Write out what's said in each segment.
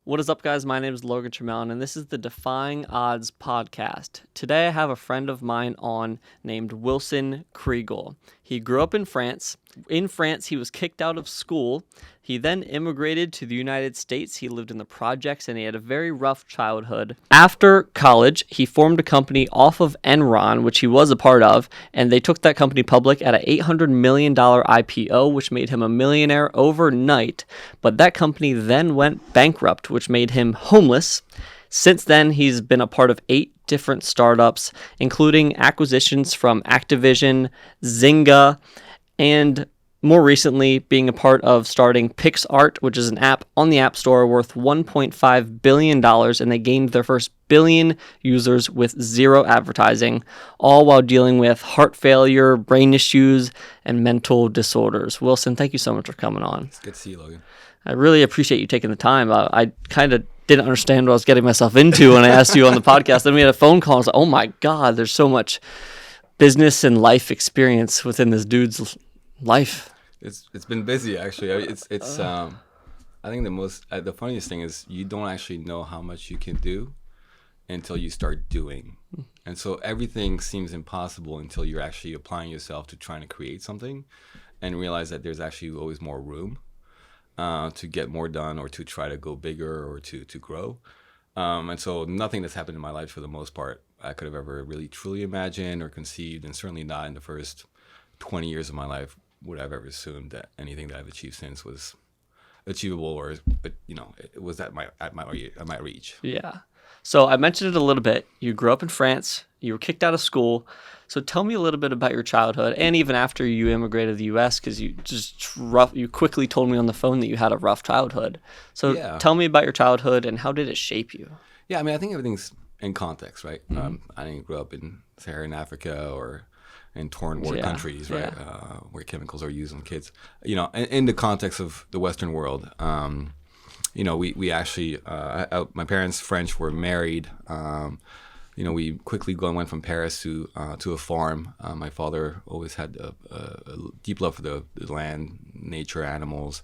What is up, guys? My name is Logan Tremelin, and this is the Defying Odds podcast. Today, I have a friend of mine on named Wilson Kriegel. He grew up in France. In France, he was kicked out of school. He then immigrated to the United States. He lived in the projects, and he had a very rough childhood. After college, he formed a company off of Enron, which he was a part of, and they took that company public at an $800 million IPO, which made him a millionaire overnight. But that company then went bankrupt, which made him homeless. Since then, he's been a part of 8 different startups, including acquisitions from Activision, Zynga, and more recently being a part of starting PixArt, which is an app on the App Store worth $1.5 billion, and they gained their first billion users with zero advertising, all while dealing with heart failure, brain issues, and mental disorders. Wilson, thank you so much for coming on. It's good to see you, Logan. I really appreciate you taking the time. I kind of didn't understand what I was getting myself into when I asked you on the podcast. Then we had a phone call. I was like, oh my God, there's so much business and life experience within this dude's life. It's been busy actually. I think the funniest thing is you don't actually know how much you can do until you start doing, and so everything seems impossible until you're actually applying yourself to trying to create something, and realize that there's actually always more room to get more done or to try to go bigger or to grow. And so nothing that's happened in my life for the most part I could have ever really truly imagined or conceived, and certainly not in the first 20 years of my life would I've ever assumed that anything that I've achieved since was achievable or, it was at my reach. Yeah. So I mentioned it a little bit. You grew up in France. You were kicked out of school. So tell me a little bit about your childhood, and even after you immigrated to the U.S., because you quickly told me on the phone that you had a rough childhood. So Tell me about your childhood and how did it shape you? Yeah, I mean, I think everything's in context, right? Mm-hmm. I didn't grow up in Saharan Africa or in torn war countries, right, where chemicals are used on kids. In the context of the Western world, we actually, my parents, French, were married. We quickly went from Paris to a farm. My father always had a deep love for the land, nature, animals.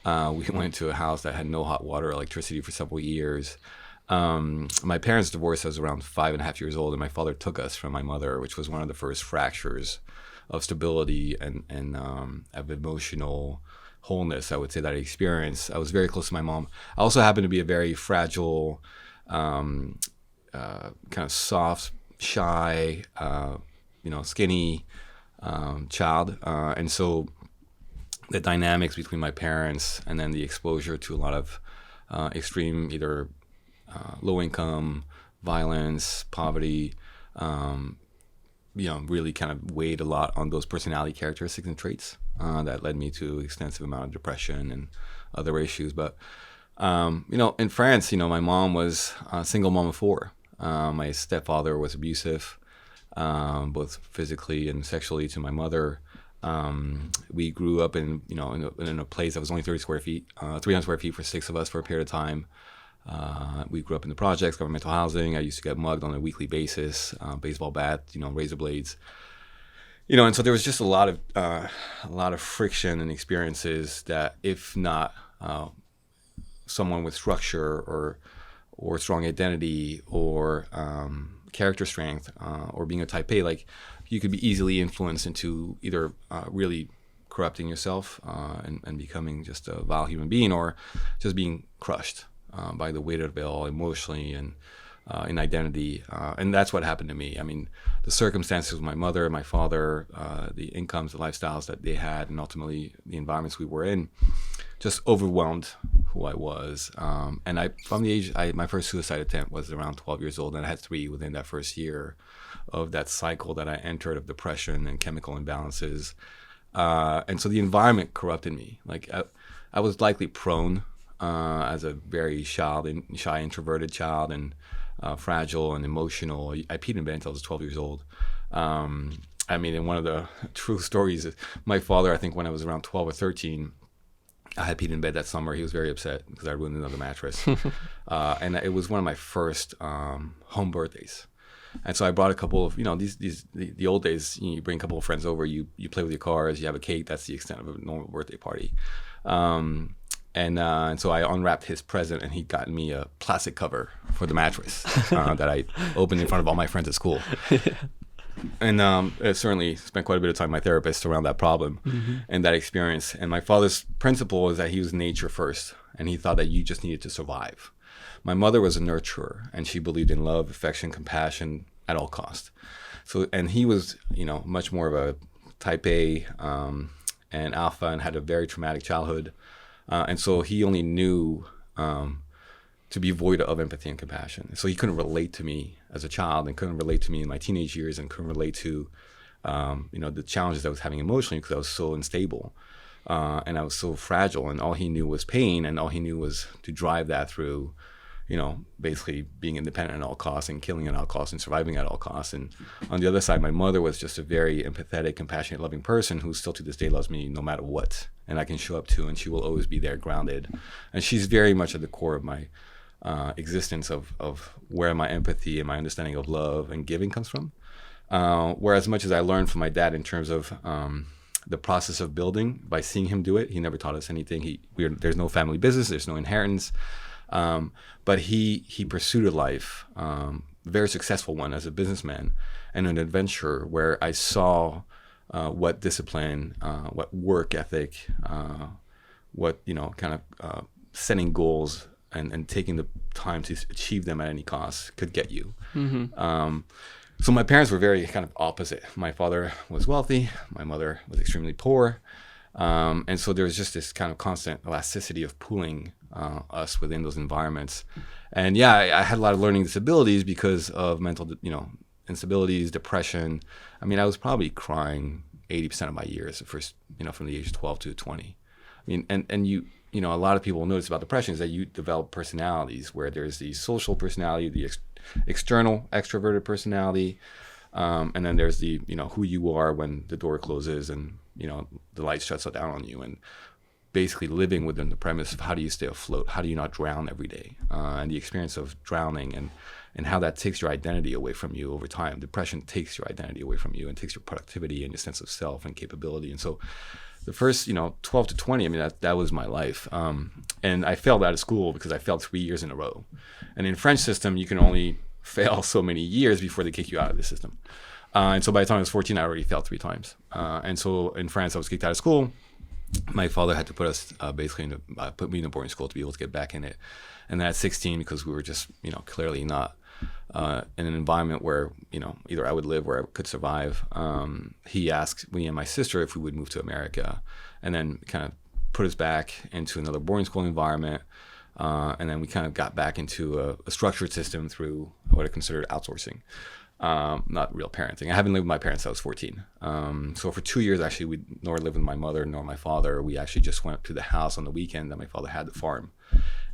We went to a house that had no hot water, electricity for several years. My parents divorced. I was around 5.5 years old, and my father took us from my mother, which was one of the first fractures of stability and of emotional wholeness, I would say, that I experienced. I was very close to my mom. I also happened to be a very fragile, kind of soft, shy, skinny child, and so the dynamics between my parents and then the exposure to a lot of extreme either low income, violence, poverty, really kind of weighed a lot on those personality characteristics and traits that led me to extensive amount of depression and other issues. But, in France, my mom was a single mom of 4. My stepfather was abusive, both physically and sexually to my mother. We grew up in a place that was only 30 square feet, 300 square feet for 6 of us for a period of time. We grew up in the projects, governmental housing. I used to get mugged on a weekly basis, baseball bat, razor blades, and so there was just a lot of friction and experiences that, if not someone with structure or strong identity or character strength or being a type A, you could be easily influenced into either really corrupting yourself and becoming just a vile human being, or just being crushed by the weight of it all emotionally and in identity. And that's what happened to me. I mean, the circumstances with my mother and my father, the incomes, the lifestyles that they had, and ultimately the environments we were in, just overwhelmed who I was. And my first suicide attempt was around 12 years old, and I had 3 within that first year of that cycle that I entered of depression and chemical imbalances. And so the environment corrupted me. I was likely prone as a very shy, introverted child, and fragile and emotional. I peed in bed until I was 12 years old. And one of the true stories is my father, I think when I was around 12 or 13, I had peed in bed that summer. He was very upset because I ruined another mattress. And it was one of my first home birthdays. And so I brought a couple of, the old days, you bring a couple of friends over, you play with your cars, you have a cake. That's the extent of a normal birthday party. And so I unwrapped his present, and he'd gotten me a plastic cover for the mattress that I opened in front of all my friends at school. And I certainly spent quite a bit of time with my therapist around that problem and that experience. And my father's principle is that he was nature first, and he thought that you just needed to survive. My mother was a nurturer, and she believed in love, affection, compassion at all costs. So, and he was, much more of a type A and alpha, and had a very traumatic childhood. And so he only knew to be void of empathy and compassion. So he couldn't relate to me as a child, and couldn't relate to me in my teenage years, and couldn't relate to, the challenges I was having emotionally, because I was so unstable and I was so fragile. And all he knew was pain, and all he knew was to drive that through, basically being independent at all costs, and killing at all costs, and surviving at all costs. And on the other side, my mother was just a very empathetic, compassionate, loving person who still to this day loves me no matter what, and I can show up to, and she will always be there, grounded. And she's very much at the core of my existence of where my empathy and my understanding of love and giving comes from. Whereas much as I learned from my dad in terms of the process of building, by seeing him do it, he never taught us anything. There's no family business, there's no inheritance. But he pursued a life, very successful one as a businessman and an adventurer, where I saw what discipline, what work ethic, what setting goals and taking the time to achieve them at any cost could get you. So my parents were very kind of opposite. My father was wealthy, my mother was extremely poor. And so there was just this kind of constant elasticity of pulling us within those environments. And yeah, I had a lot of learning disabilities because of mental, instabilities, depression. I mean, I was probably crying 80% of my years, first, from the age of 12 to 20. I mean, and a lot of people notice about depression is that you develop personalities, where there's the social personality, the external extroverted personality, and then there's the, who you are when the door closes and, the light shuts down on you, and basically living within the premise of how do you stay afloat? How do you not drown every day? And the experience of drowning and how that takes your identity away from you over time. Depression takes your identity away from you and takes your productivity and your sense of self and capability. And so the first, 12 to 20, I mean, that was my life. And I failed out of school because I failed 3 years in a row. And in the French system, you can only fail so many years before they kick you out of the system. And so by the time I was 14, I already failed 3 times. And so in France, I was kicked out of school. My father had to put us put me in a boarding school to be able to get back in it. And then at 16, because we were just, clearly not in an environment where, either I would live or I could survive, he asked me and my sister if we would move to America, and then kind of put us back into another boarding school environment. And then we kind of got back into a structured system through what I considered outsourcing. Not real parenting. I haven't lived with my parents since I was 14. So for 2 years, actually, we nor lived with my mother nor my father. We actually just went to the house on the weekend that my father had the farm,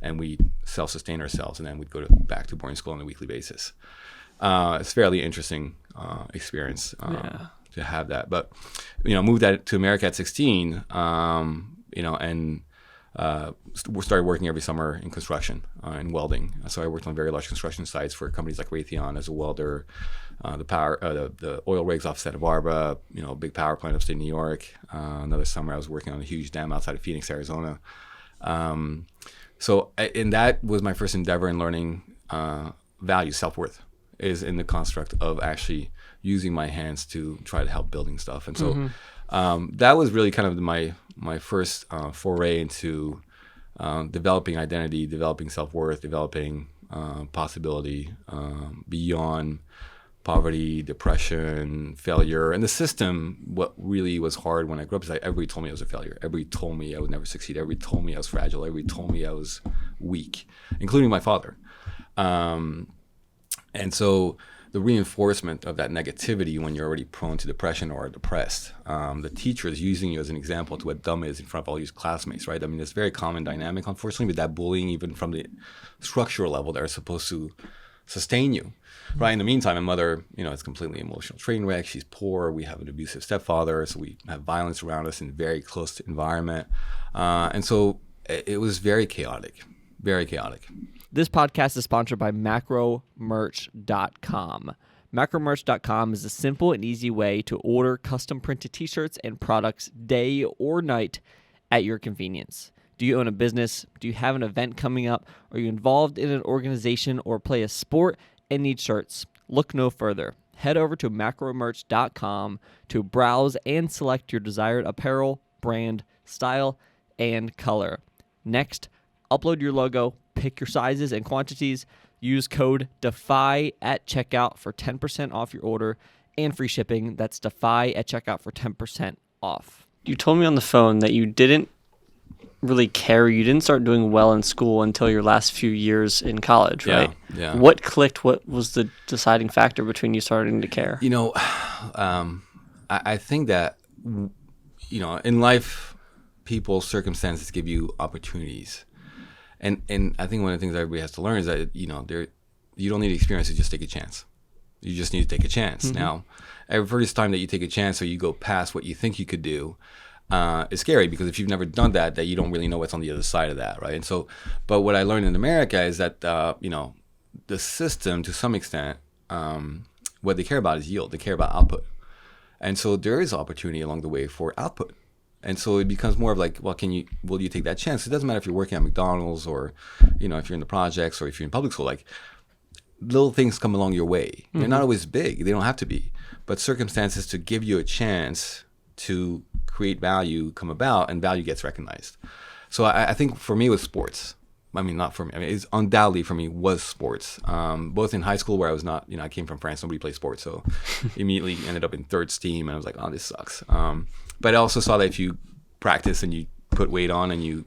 and we self-sustained ourselves, and then we'd go back to boarding school on a weekly basis. It's a fairly interesting experience to have that. But, moved to America at 16, and we started working every summer in construction and welding. So I worked on very large construction sites for companies like Raytheon as a welder, the oil rigs off Santa Barbara, a big power plant upstate New York. Another summer I was working on a huge dam outside of Phoenix, Arizona. And that was my first endeavor in learning value, self-worth, is in the construct of actually using my hands to try to help building stuff. And so that was really kind of my first foray into developing identity, developing self-worth, developing possibility beyond poverty, depression, failure. And the system, what really was hard when I grew up is that everybody told me I was a failure. Everybody told me I would never succeed. Everybody told me I was fragile. Everybody told me I was weak, including my father. And so the reinforcement of that negativity when you're already prone to depression or depressed, the teacher is using you as an example to what dumb is in front of all these classmates, right? I mean, it's a very common dynamic, unfortunately, with that bullying, even from the structural level that are supposed to sustain you, right? In the meantime, my mother, is completely emotional train wreck. She's poor. We have an abusive stepfather, so we have violence around us in a very close environment. And so it was very chaotic, very chaotic. This podcast is sponsored by macromerch.com. Macromerch.com is a simple and easy way to order custom printed t-shirts and products day or night at your convenience. Do you own a business? Do you have an event coming up? Are you involved in an organization or play a sport and need shirts? Look no further. Head over to macromerch.com to browse and select your desired apparel, brand, style, and color. Next, upload your logo, pick your sizes and quantities, use code DEFY at checkout for 10% off your order and free shipping. That's DEFY at checkout for 10% off. You told me on the phone that you didn't really care. You didn't start doing well in school until your last few years in college, right? Yeah. What clicked? What was the deciding factor between you starting to care? I think that, in life, people's circumstances give you opportunities. And I think one of the things everybody has to learn is that, you don't need experience to just take a chance. You just need to take a chance. Mm-hmm. Now, every first time that you take a chance or you go past what you think you could do, it's scary because if you've never done that you don't really know what's on the other side of that, right? And so, but what I learned in America is that, the system, to some extent, what they care about is yield. They care about output. And so there is opportunity along the way for output. And so it becomes more of like, well, will you take that chance? It doesn't matter if you're working at McDonald's or, if you're in the projects or if you're in public school, like little things come along your way. Mm-hmm. They're not always big. They don't have to be. But circumstances to give you a chance to create value come about, and value gets recognized. So I think for me it was sports. I mean, not for me. I mean, it's undoubtedly for me was sports. Both in high school where I was not, I came from France, nobody played sports. So immediately ended up in third team and I was like, oh, this sucks. But I also saw that if you practice and you put weight on and you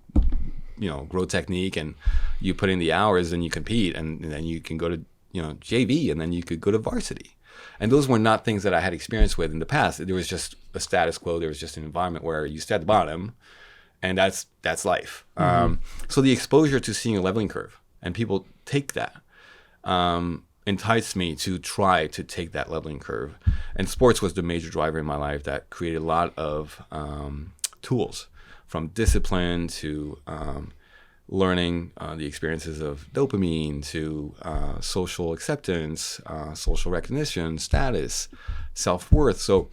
grow technique and you put in the hours and you compete and then you can go to, JV and then you could go to varsity. And those were not things that I had experience with in the past. There was just a status quo. There was just an environment where you stay at the bottom, and that's life. Mm-hmm. So the exposure to seeing a leveling curve, and people take that, enticed me to try to take that leveling curve. And sports was the major driver in my life that created a lot of tools, from discipline to learning the experiences of dopamine to social acceptance, social recognition, status, self-worth. So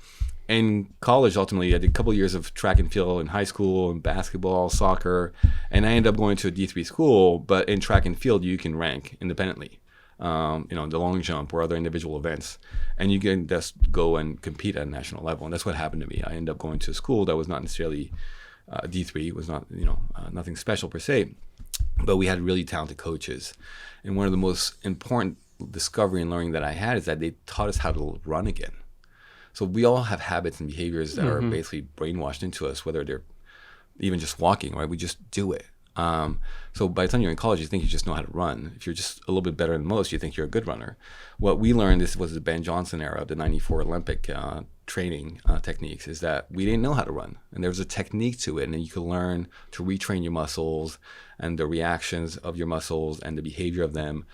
in college, ultimately, I did a couple of years of track and field in high school and basketball, soccer, and I ended up going to a D3 school. But in track and field, you can rank independently, the long jump or other individual events, and you can just go and compete at a national level. And that's what happened to me. I ended up going to a school that was not necessarily D3, was not, nothing special per se, but we had really talented coaches. And one of the most important discovery and learning that I had is that they taught us how to run again. So we all have habits and behaviors that are basically brainwashed into us, whether they're even just walking, right? We just do it. So by the time you're in college, you think you just know how to run. If you're just a little bit better than most, you think you're a good runner. What we learned, this was the Ben Johnson era of the 94 Olympic training techniques, is that we didn't know how to run. And there was a technique to it, and you could learn to retrain your muscles and the reactions of your muscles and the behavior of them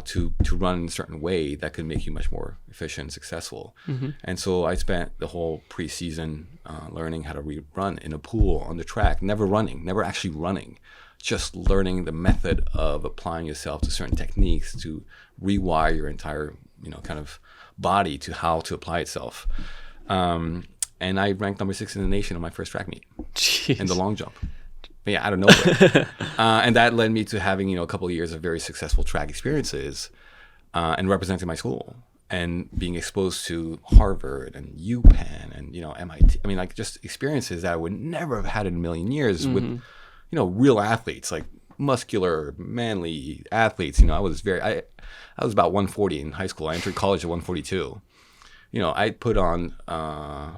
to run in a certain way that could make you much more efficient and successful. Mm-hmm. And so I spent the whole preseason learning how to run in a pool, on the track, never actually running, just learning the method of applying yourself to certain techniques to rewire your entire, kind of body to how to apply itself. And I ranked number 6 in the nation on my first track meet. Jeez. In the long jump. Yeah, out of nowhere. And that led me to having, a couple of years of very successful track experiences and representing my school and being exposed to Harvard and UPenn and, MIT. I mean, like just experiences that I would never have had in a million years with, real athletes, like muscular, manly athletes. I was about 140 in high school. I entered college at 142. I put on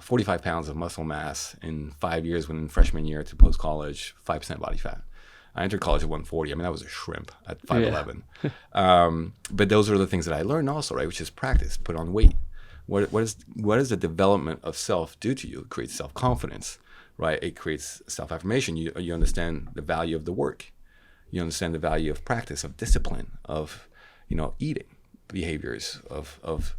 45 pounds of muscle mass in 5 years when in freshman year to post-college, 5% body fat. I entered college at 140. I mean, that was a shrimp at 5'11". Yeah. But those are the things that I learned also, right? Which is practice, put on weight. What does the development of self do to you? It creates self-confidence, right? It creates self-affirmation. You understand the value of the work. You understand the value of practice, of discipline, of, eating behaviors, of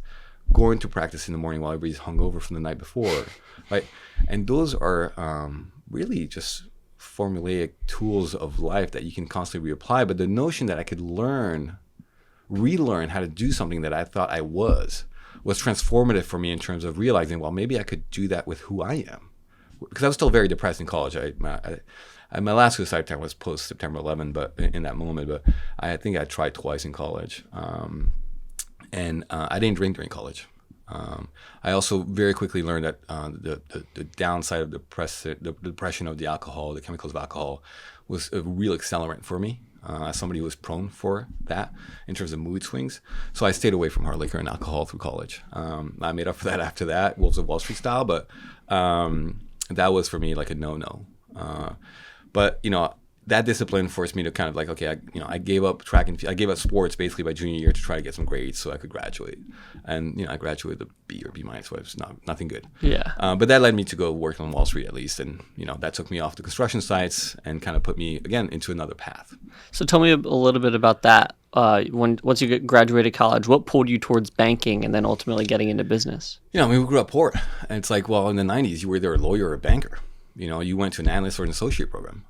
going to practice in the morning while everybody's hungover from the night before, right? And those are really just formulaic tools of life that you can constantly reapply. But the notion that I could relearn how to do something that I thought I was transformative for me in terms of realizing, well, maybe I could do that with who I am. Because I was still very depressed in college. And my last suicide attempt was post September 11, but in that moment. But I think I tried twice in college, and I didn't drink during college. I also very quickly learned that the downside of the depression of the alcohol, the chemicals of alcohol, was a real accelerant for me. As somebody who was prone for that in terms of mood swings. So I stayed away from hard liquor and alcohol through college. I made up for that after that, Wolves of Wall Street style, but that was for me like a no-no. But, that discipline forced me to kind of like, okay, I gave up track and field. I gave up sports basically by junior year to try to get some grades so I could graduate. And, I graduated with a B or B minus, so it was nothing good. Yeah. But that led me to go work on Wall Street at least. And, that took me off the construction sites and kind of put me, again, into another path. So tell me a little bit about that. Once you graduated college, what pulled you towards banking and then ultimately getting into business? We grew up poor. And it's like, well, in the 90s, you were either a lawyer or a banker. You went to an analyst or an associate program.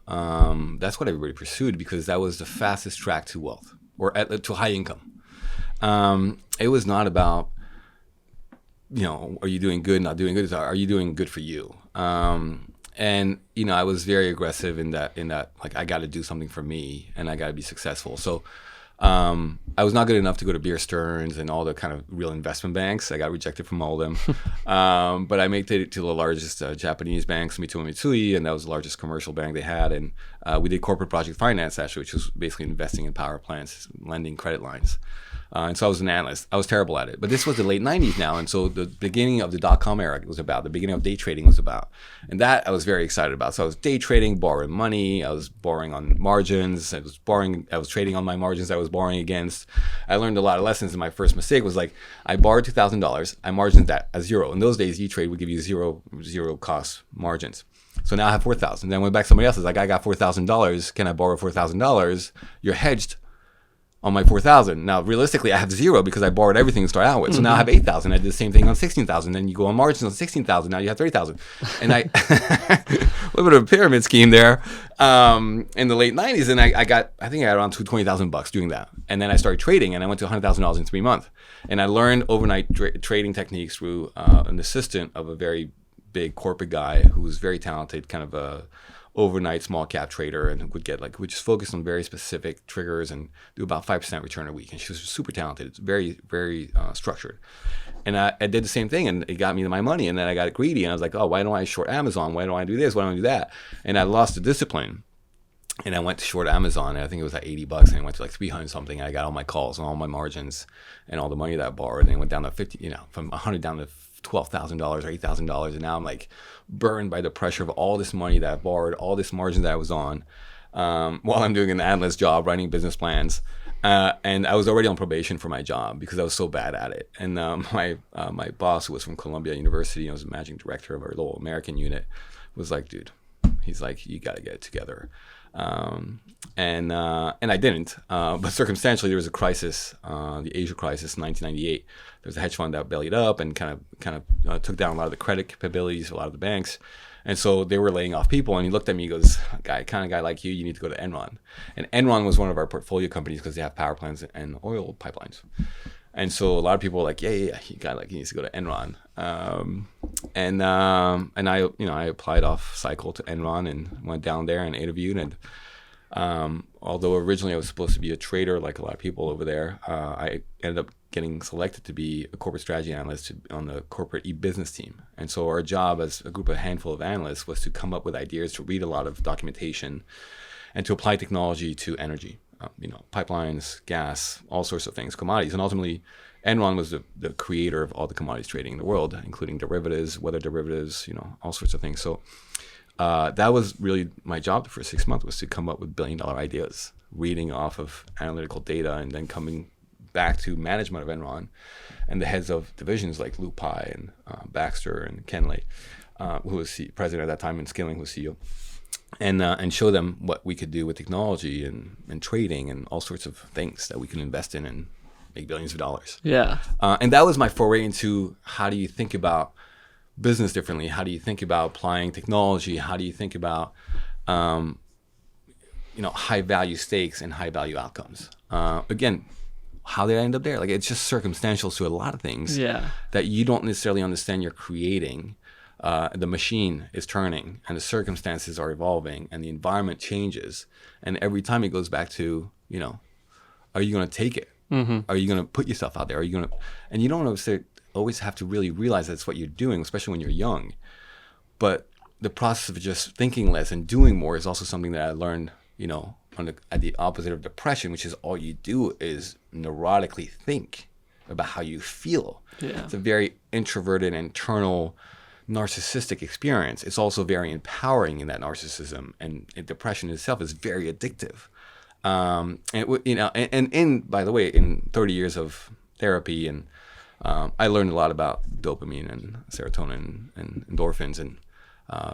That's what everybody pursued because that was the fastest track to wealth or to high income. It was not about, are you doing good, not doing good? It's are you doing good for you? And I was very aggressive in that, like, I got to do something for me and I got to be successful. So I was not good enough to go to Bear Stearns and all the kind of real investment banks. I got rejected from all of them. But I made it to the largest Japanese bank, Sumitomo Mitsui, and that was the largest commercial bank they had. And we did corporate project finance, actually, which was basically investing in power plants, lending credit lines. And so I was an analyst. I was terrible at it. But this was the late 90s now. And so the beginning of the dot-com era was about, the beginning of day trading was about. And that I was very excited about. So I was day trading, borrowing money. I was borrowing on margins. I was trading on my margins I was borrowing against. I learned a lot of lessons. And my first mistake was like, I borrowed $2,000. I margined that at zero. In those days, E-Trade would give you zero cost margins. So now I have $4,000. Then I went back to somebody else. Like, I got $4,000. Can I borrow $4,000? You're hedged on my 4,000. Now, realistically, I have zero because I borrowed everything to start out with. So now I have 8,000. I did the same thing on 16,000. Then you go on margins on 16,000. Now you have 30,000. And a little bit of a pyramid scheme there in the late 90s. And I think I got around $20,000 doing that. And then I started trading and I went to $100,000 in 3 months. And I learned overnight trading techniques through an assistant of a very big corporate guy who was very talented, kind of a overnight small cap trader, and would just focus on very specific triggers and do about 5% return a week. And she was super talented. It's very, very structured. And I did the same thing, and it got me my money. And then I got greedy, and I was like, oh, why don't I short Amazon? Why don't I do this? Why don't I do that? And I lost the discipline. And I went to short Amazon, and I think it was like $80, and I went to like 300 something. And I got all my calls and all my margins and all the money that I borrowed, and it went down to 50, from 100 down to $12,000 or $8,000, and now I'm like burned by the pressure of all this money that I borrowed, all this margin that I was on, while I'm doing an analyst job, writing business plans, and I was already on probation for my job because I was so bad at it. And my boss, who was from Columbia University, I was the managing director of our little American unit, was like, dude, he's like, you got to get it together. And I didn't. But circumstantially, there was a crisis, the Asia crisis in 1998. There was a hedge fund that bellied up and kind of took down a lot of the credit capabilities of a lot of the banks. And so they were laying off people. And he looked at me and goes, kind of guy like you need to go to Enron. And Enron was one of our portfolio companies because they have power plants and oil pipelines. And so a lot of people were like, yeah, he needs to go to Enron. And I applied off cycle to Enron and went down there and interviewed. And although originally I was supposed to be a trader, like a lot of people over there, I ended up getting selected to be a corporate strategy analyst on the corporate e-business team. And so our job as a handful of analysts was to come up with ideas, to read a lot of documentation, and to apply technology to energy. Pipelines, gas, all sorts of things, commodities. And ultimately, Enron was the creator of all the commodities trading in the world, including derivatives, weather derivatives, all sorts of things. So that was really my job for 6 months, was to come up with billion-dollar ideas, reading off of analytical data, and then coming back to management of Enron and the heads of divisions like Lou Pai and Baxter and Kenley, who was president at that time, and Skilling, who was CEO. And show them what we could do with technology and trading and all sorts of things that we can invest in and make billions of dollars. Yeah. And that was my foray into how do you think about business differently? How do you think about applying technology? How do you think about high value stakes and high value outcomes? Again, how did I end up there? Like, it's just circumstantial to a lot of things that you don't necessarily understand you're creating the machine is turning and the circumstances are evolving and the environment changes. And every time it goes back to, are you going to take it? Mm-hmm. Are you going to put yourself out there? Are you going to, and you don't always have to really realize that's what you're doing, especially when you're young. But the process of just thinking less and doing more is also something that I learned, at the opposite of depression, which is all you do is neurotically think about how you feel. Yeah. It's a very introverted, internal, narcissistic experience. It's also very empowering in that narcissism, and depression itself is very addictive. And by the way, in 30 years of therapy, and I learned a lot about dopamine and serotonin and endorphins, and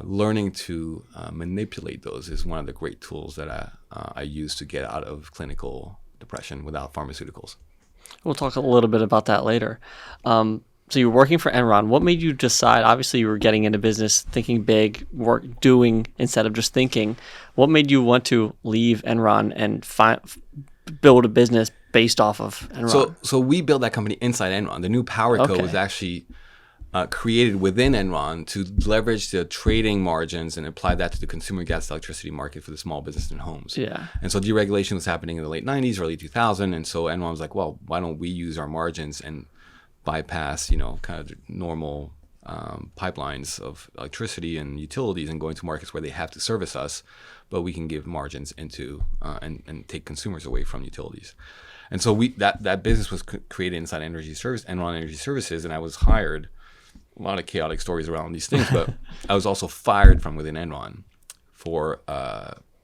learning to manipulate those is one of the great tools that I use to get out of clinical depression without pharmaceuticals. We'll talk a little bit about that later. So you were working for Enron. What made you decide? Obviously, you were getting into business, thinking big, doing instead of just thinking. What made you want to leave Enron and build a business based off of Enron? So we built that company inside Enron. The new Power Co was actually created within Enron to leverage the trading margins and apply that to the consumer gas electricity market for the small business and homes. Yeah. And so deregulation was happening in the late 90s, early 2000s. And so Enron was like, well, why don't we use our margins and bypass, kind of normal pipelines of electricity and utilities and go into markets where they have to service us, but we can give margins into and take consumers away from utilities. And so that business was created inside Enron Energy Services, and I was hired. A lot of chaotic stories around these things, but I was also fired from within Enron for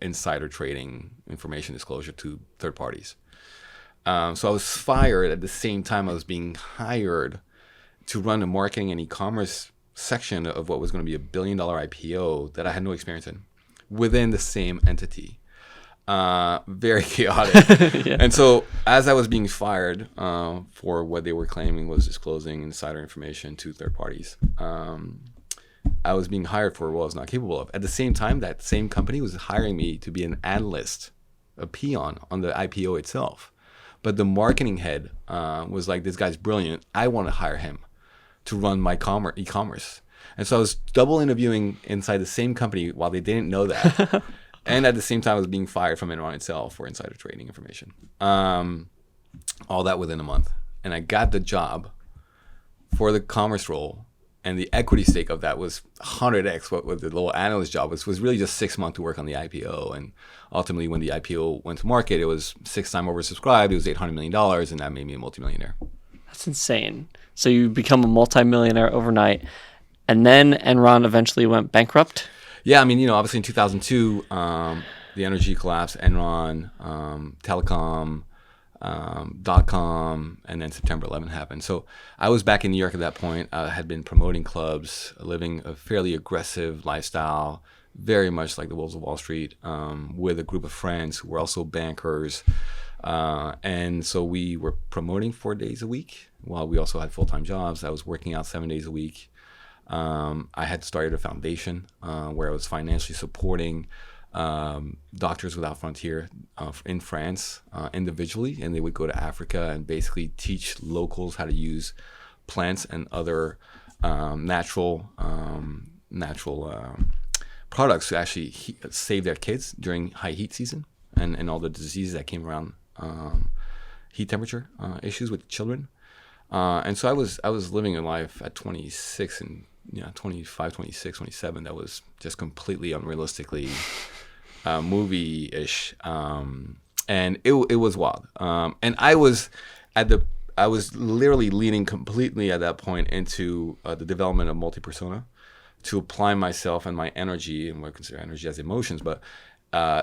insider trading, information disclosure to third parties. So I was fired at the same time I was being hired to run the marketing and e-commerce section of what was going to be $1 billion IPO that I had no experience in within the same entity. Very chaotic. Yeah. And so as I was being fired for what they were claiming was disclosing insider information to third parties, I was being hired for what I was not capable of. At the same time, that same company was hiring me to be an analyst, a peon on the IPO itself. But the marketing head was like, this guy's brilliant. I want to hire him to run my e-commerce. And so I was double interviewing inside the same company while they didn't know that. And at the same time, I was being fired from Enron itself for insider trading information. All that within a month. And I got the job for the commerce role. And the equity stake of that was 100x what the little analyst job was really just 6 months to work on the IPO. And ultimately, when the IPO went to market, it was 6 times oversubscribed. It was $800 million, and that made me a multimillionaire. That's insane. So you become a multimillionaire overnight. And then Enron eventually went bankrupt? Yeah, I mean, obviously in 2002, the energy collapse, Enron, telecom, .com, and then September 11 happened. So I was back in New York at that point. I had been promoting clubs, living a fairly aggressive lifestyle, very much like the Wolves of Wall Street, with a group of friends who were also bankers. And so we were promoting 4 days a week while we also had full-time jobs. I was working out 7 days a week. I had started a foundation where I was financially supporting Doctors Without Frontier in France individually, and they would go to Africa and basically teach locals how to use plants and other natural products to actually save their kids during high heat season and all the diseases that came around heat temperature issues with children. And so I was living a life at 26 and 25, 26, 27 that was just completely unrealistically movie-ish, and it was wild. And I was literally leaning completely at that point into the development of multi-persona to apply myself and my energy, and what I consider energy as emotions, but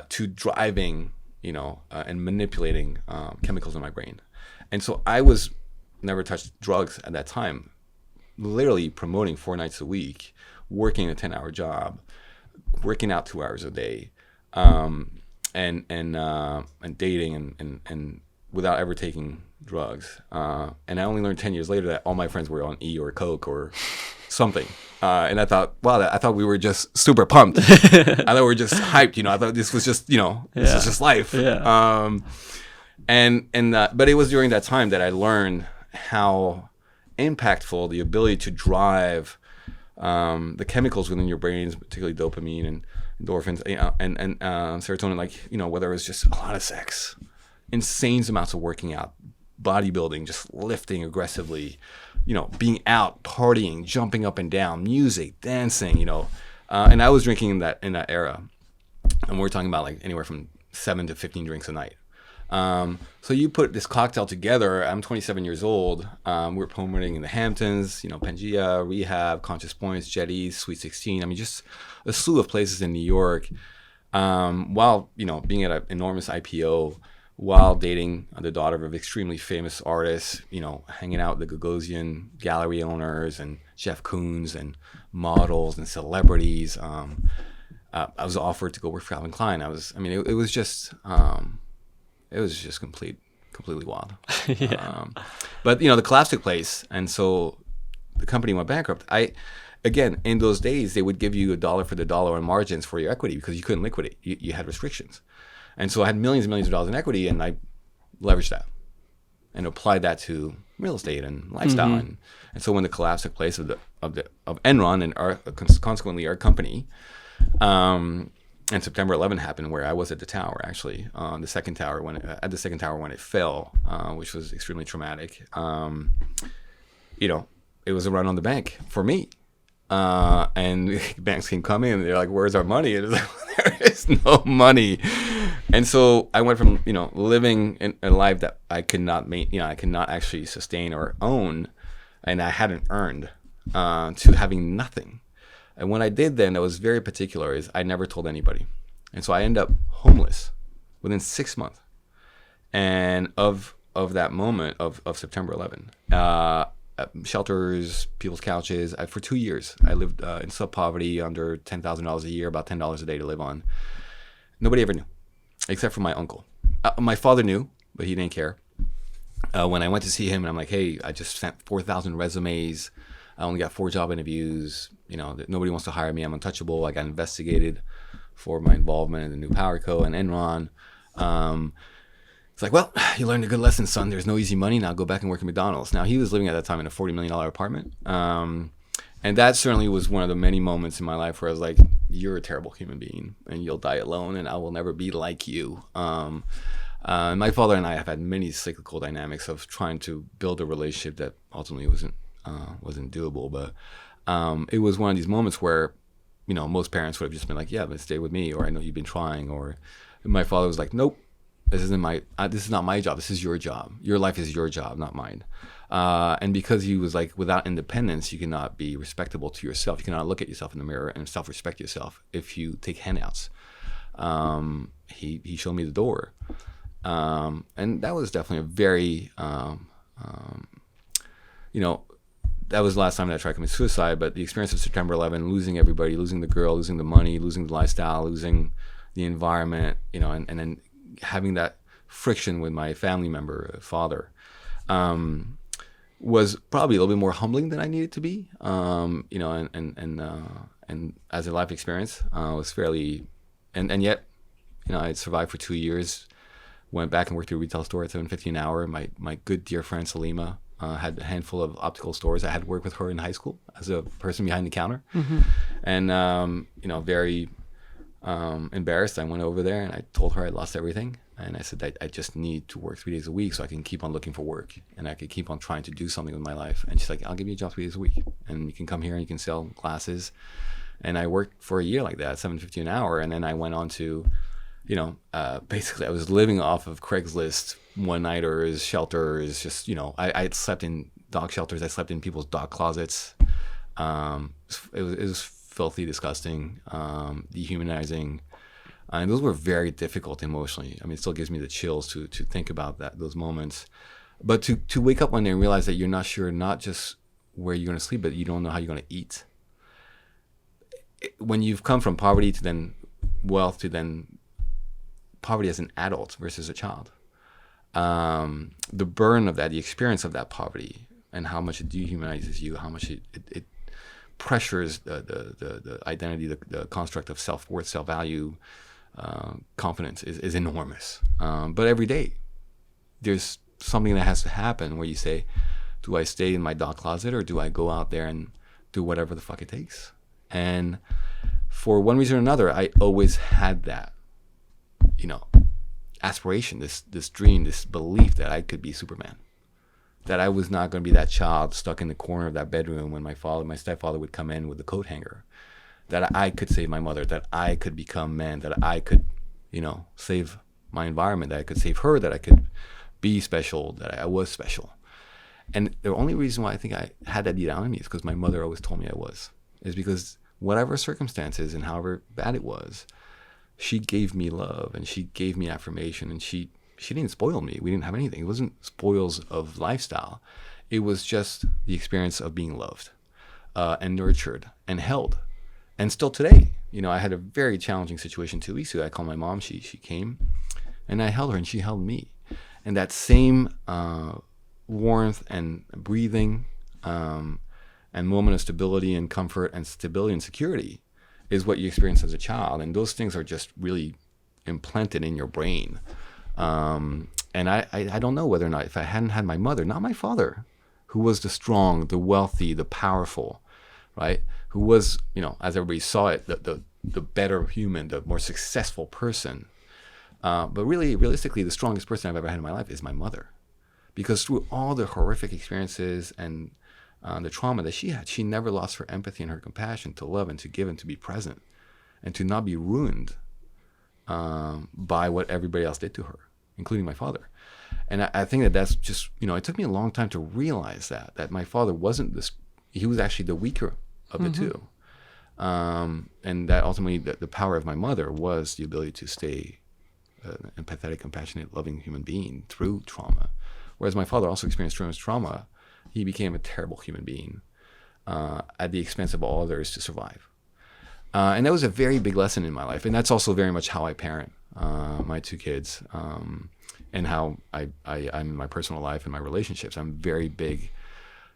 to driving, and manipulating chemicals in my brain. And so I was never touched drugs at that time, literally promoting 4 nights a week, working a 10-hour job, working out 2 hours a day, and dating and without ever taking drugs. And I only learned 10 years later that all my friends were on E or Coke or something. And I thought, wow, I thought we were just super pumped. I thought we were just hyped. I thought this was just, this is just life. Yeah. But it was during that time that I learned how impactful the ability to drive the chemicals within your brains, particularly dopamine and endorphins, and serotonin, like, whether it was just a lot of sex, insane amounts of working out, bodybuilding, just lifting aggressively, being out, partying, jumping up and down, music, dancing, and I was drinking in that era, and we're talking about like anywhere from 7 to 15 drinks a night. So you put this cocktail together. I'm 27 years old. We're promoting in the Hamptons, Pangea, Rehab, Conscious Points, Jetties, Sweet 16. I mean, just a slew of places in New York. While being at an enormous IPO, while dating the daughter of an extremely famous artist, hanging out with the Gagosian gallery owners and Jeff Koons and models and celebrities. I was offered to go work for Calvin Klein. It was just completely wild. Yeah. But the collapse took place, and so the company went bankrupt. Again, in those days, they would give you a dollar for the dollar on margins for your equity because you couldn't liquidate. You had restrictions. And so I had millions and millions of dollars in equity, and I leveraged that and applied that to real estate and lifestyle. Mm-hmm. And so when the collapse took place of Enron and consequently our company, and September 11 happened, where I was at the tower, actually, on the second tower when it fell, which was extremely traumatic. It was a run on the bank for me. And banks came coming and they're like, "Where's our money?" And it's like, there is no money. And so I went from living in a life that I could not actually sustain or own, and I hadn't earned, to having nothing. And what I did then that was very particular is I never told anybody, and so I ended up homeless within 6 months. And of that moment of September 11. Shelters, people's couches. For 2 years, I lived in sub-poverty, under $10,000 a year, about $10 a day to live on. Nobody ever knew, except for my uncle. My father knew, but he didn't care. When I went to see him, and I'm like, "Hey, I just sent 4,000 resumes. I only got 4 job interviews. Nobody wants to hire me. I'm untouchable. I got investigated for my involvement in the New Power Co. and Enron." It's like, "Well, you learned a good lesson, son. There's no easy money. Now go back and work at McDonald's." Now, he was living at that time in a $40 million apartment. And that certainly was one of the many moments in my life where I was like, "You're a terrible human being, and you'll die alone, and I will never be like you." My father and I have had many cyclical dynamics of trying to build a relationship that ultimately wasn't doable. But it was one of these moments where, most parents would have just been like, "Yeah, but stay with me," or "I know you've been trying." Or my father was like, "Nope. This is not my job. This is your job. Your life is your job, not mine." And because he was like, without independence, you cannot be respectable to yourself. You cannot look at yourself in the mirror and self-respect yourself if you take handouts. He showed me the door. And that was definitely a very, that was the last time that I tried to commit suicide. But the experience of September 11, losing everybody, losing the girl, losing the money, losing the lifestyle, losing the environment, and then having that friction with my family member, father, was probably a little bit more humbling than I needed to be. And as a life experience, was fairly, and yet, I had survived for 2 years. Went back and worked at a retail store at $7.50 an hour. My good dear friend Salima had a handful of optical stores. I had worked with her in high school as a person behind the counter, Mm-hmm. and very embarrassed. I went over there and I told her I lost everything, and I said I just need to work 3 days a week so I can keep on looking for work and I could keep on trying to do something with my life. And she's like, "I'll give you a job 3 days a week, and you can come here and you can sell glasses." And I worked for a year like that, $7.50 an hour, and then I went on to, basically I was living off of Craigslist, one-nighters, shelters. Just I slept in dog shelters. I slept in people's dog closets. It was filthy, disgusting, dehumanizing, and those were very difficult emotionally. I mean, it still gives me the chills to think about those moments. But to wake up one day and realize that you're not sure, not just where you're going to sleep, but you don't know how you're going to eat. When you've come from poverty to then wealth to then poverty as an adult versus a child, the burden of that, the experience of that poverty, and how much it dehumanizes you, how much it pressures the identity, the construct of self-worth, self-value, confidence is enormous. But every day, there's something that has to happen where you say, do I stay in my dog closet or do I go out there and do whatever the fuck it takes. And for one reason or another, I always had that, aspiration, this dream, this belief that I could be Superman. That I was not going to be that child stuck in the corner of that bedroom when my stepfather would come in with the coat hanger. That I could save my mother, that I could become man, that I could, save my environment, that I could save her, that I could be special, that I was special. And the only reason why I think I had that deep down in me is because my mother always told me I was. Is because whatever circumstances and however bad it was, she gave me love and she gave me affirmation, and she didn't spoil me. We didn't have anything. It wasn't spoils of lifestyle. It was just the experience of being loved and nurtured and held. And still today, I had a very challenging situation 2 weeks ago. I called my mom. She came, and I held her, and she held me. And that same warmth and breathing and moment of stability and comfort and stability and security is what you experience as a child. And those things are just really implanted in your brain. And I don't know whether or not, if I hadn't had my mother, not my father, who was the strong, the wealthy, the powerful, right? Who was, as everybody saw it, the better human, the more successful person. But really, realistically, the strongest person I've ever had in my life is my mother. Because through all the horrific experiences and the trauma that she had, she never lost her empathy and her compassion to love and to give and to be present and to not be ruined by what everybody else did to her, including my father. And I think that's just, it took me a long time to realize that my father wasn't this, he was actually the weaker of the two. And that ultimately the power of my mother was the ability to stay an empathetic, compassionate, loving human being through trauma. Whereas my father also experienced tremendous trauma. He became a terrible human being at the expense of all others to survive. And that was a very big lesson in my life. And that's also very much how I parent my two kids and how I'm in my personal life and my relationships. I'm very big,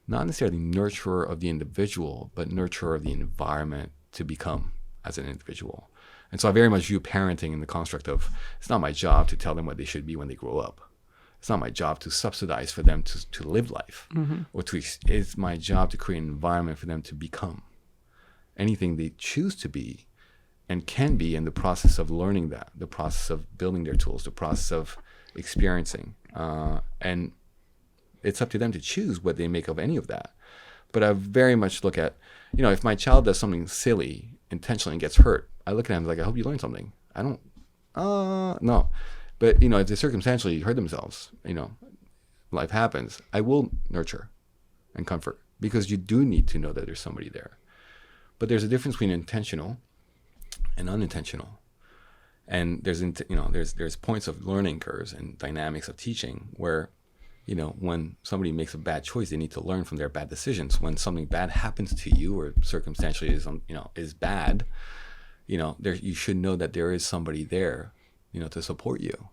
not necessarily nurturer of the individual, but nurturer of the environment to become as an individual. And so I very much view parenting in the construct of, it's not my job to tell them what they should be when they grow up. It's not my job to subsidize for them to live life, or it's my job to create an environment for them to become anything they choose to be and can be in the process of learning that, the process of building their tools, the process of experiencing. And it's up to them to choose what they make of any of that. But I very much look at, if my child does something silly intentionally and gets hurt, I look at him like, I hope you learned something. I don't, no. But, if they circumstantially hurt themselves, life happens, I will nurture and comfort, because you do need to know that there's somebody there. But there's a difference between intentional and unintentional. And there's points of learning curves and dynamics of teaching where, when somebody makes a bad choice, they need to learn from their bad decisions. When something bad happens to you or circumstantially is bad, you should know that there is somebody there to support you.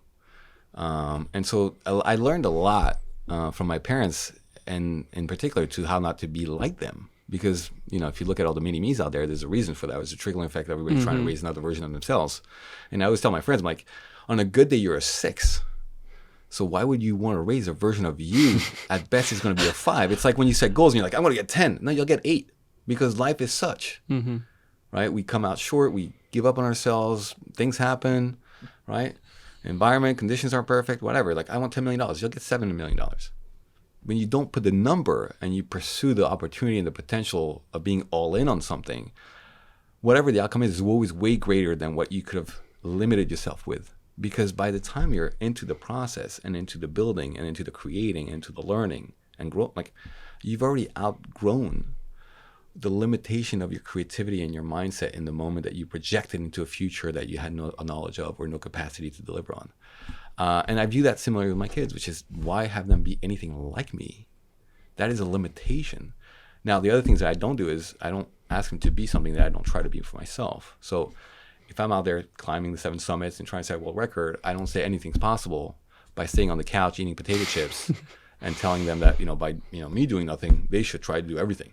And so I learned a lot from my parents, and in particular to how not to be like them. Because, if you look at all the mini-me's out there, there's a reason for that. It was a trickling effect of everybody trying to raise another version of themselves. And I always tell my friends, I'm like, on a good day, you're a 6. So why would you want to raise a version of you? At best, it's going to be a 5. It's like when you set goals and you're like, I'm going to get 10. No, you'll get 8, because life is such, right? We come out short. We give up on ourselves. Things happen, right? Environment, conditions aren't perfect, whatever. Like, I want $10 million. You'll get $7 million. When you don't put the number and you pursue the opportunity and the potential of being all in on something, whatever the outcome is always way greater than what you could have limited yourself with. Because by the time you're into the process and into the building and into the creating and into the learning and growth, like, you've already outgrown the limitation of your creativity and your mindset in the moment that you projected into a future that you had no knowledge of or no capacity to deliver on. And I view that similarly with my kids, which is, why have them be anything like me? That is a limitation. Now, the other things that I don't do is I don't ask them to be something that I don't try to be for myself. So if I'm out there climbing the 7 summits and trying to set a world record, I don't say anything's possible by staying on the couch eating potato chips and telling them that, by me doing nothing, they should try to do everything.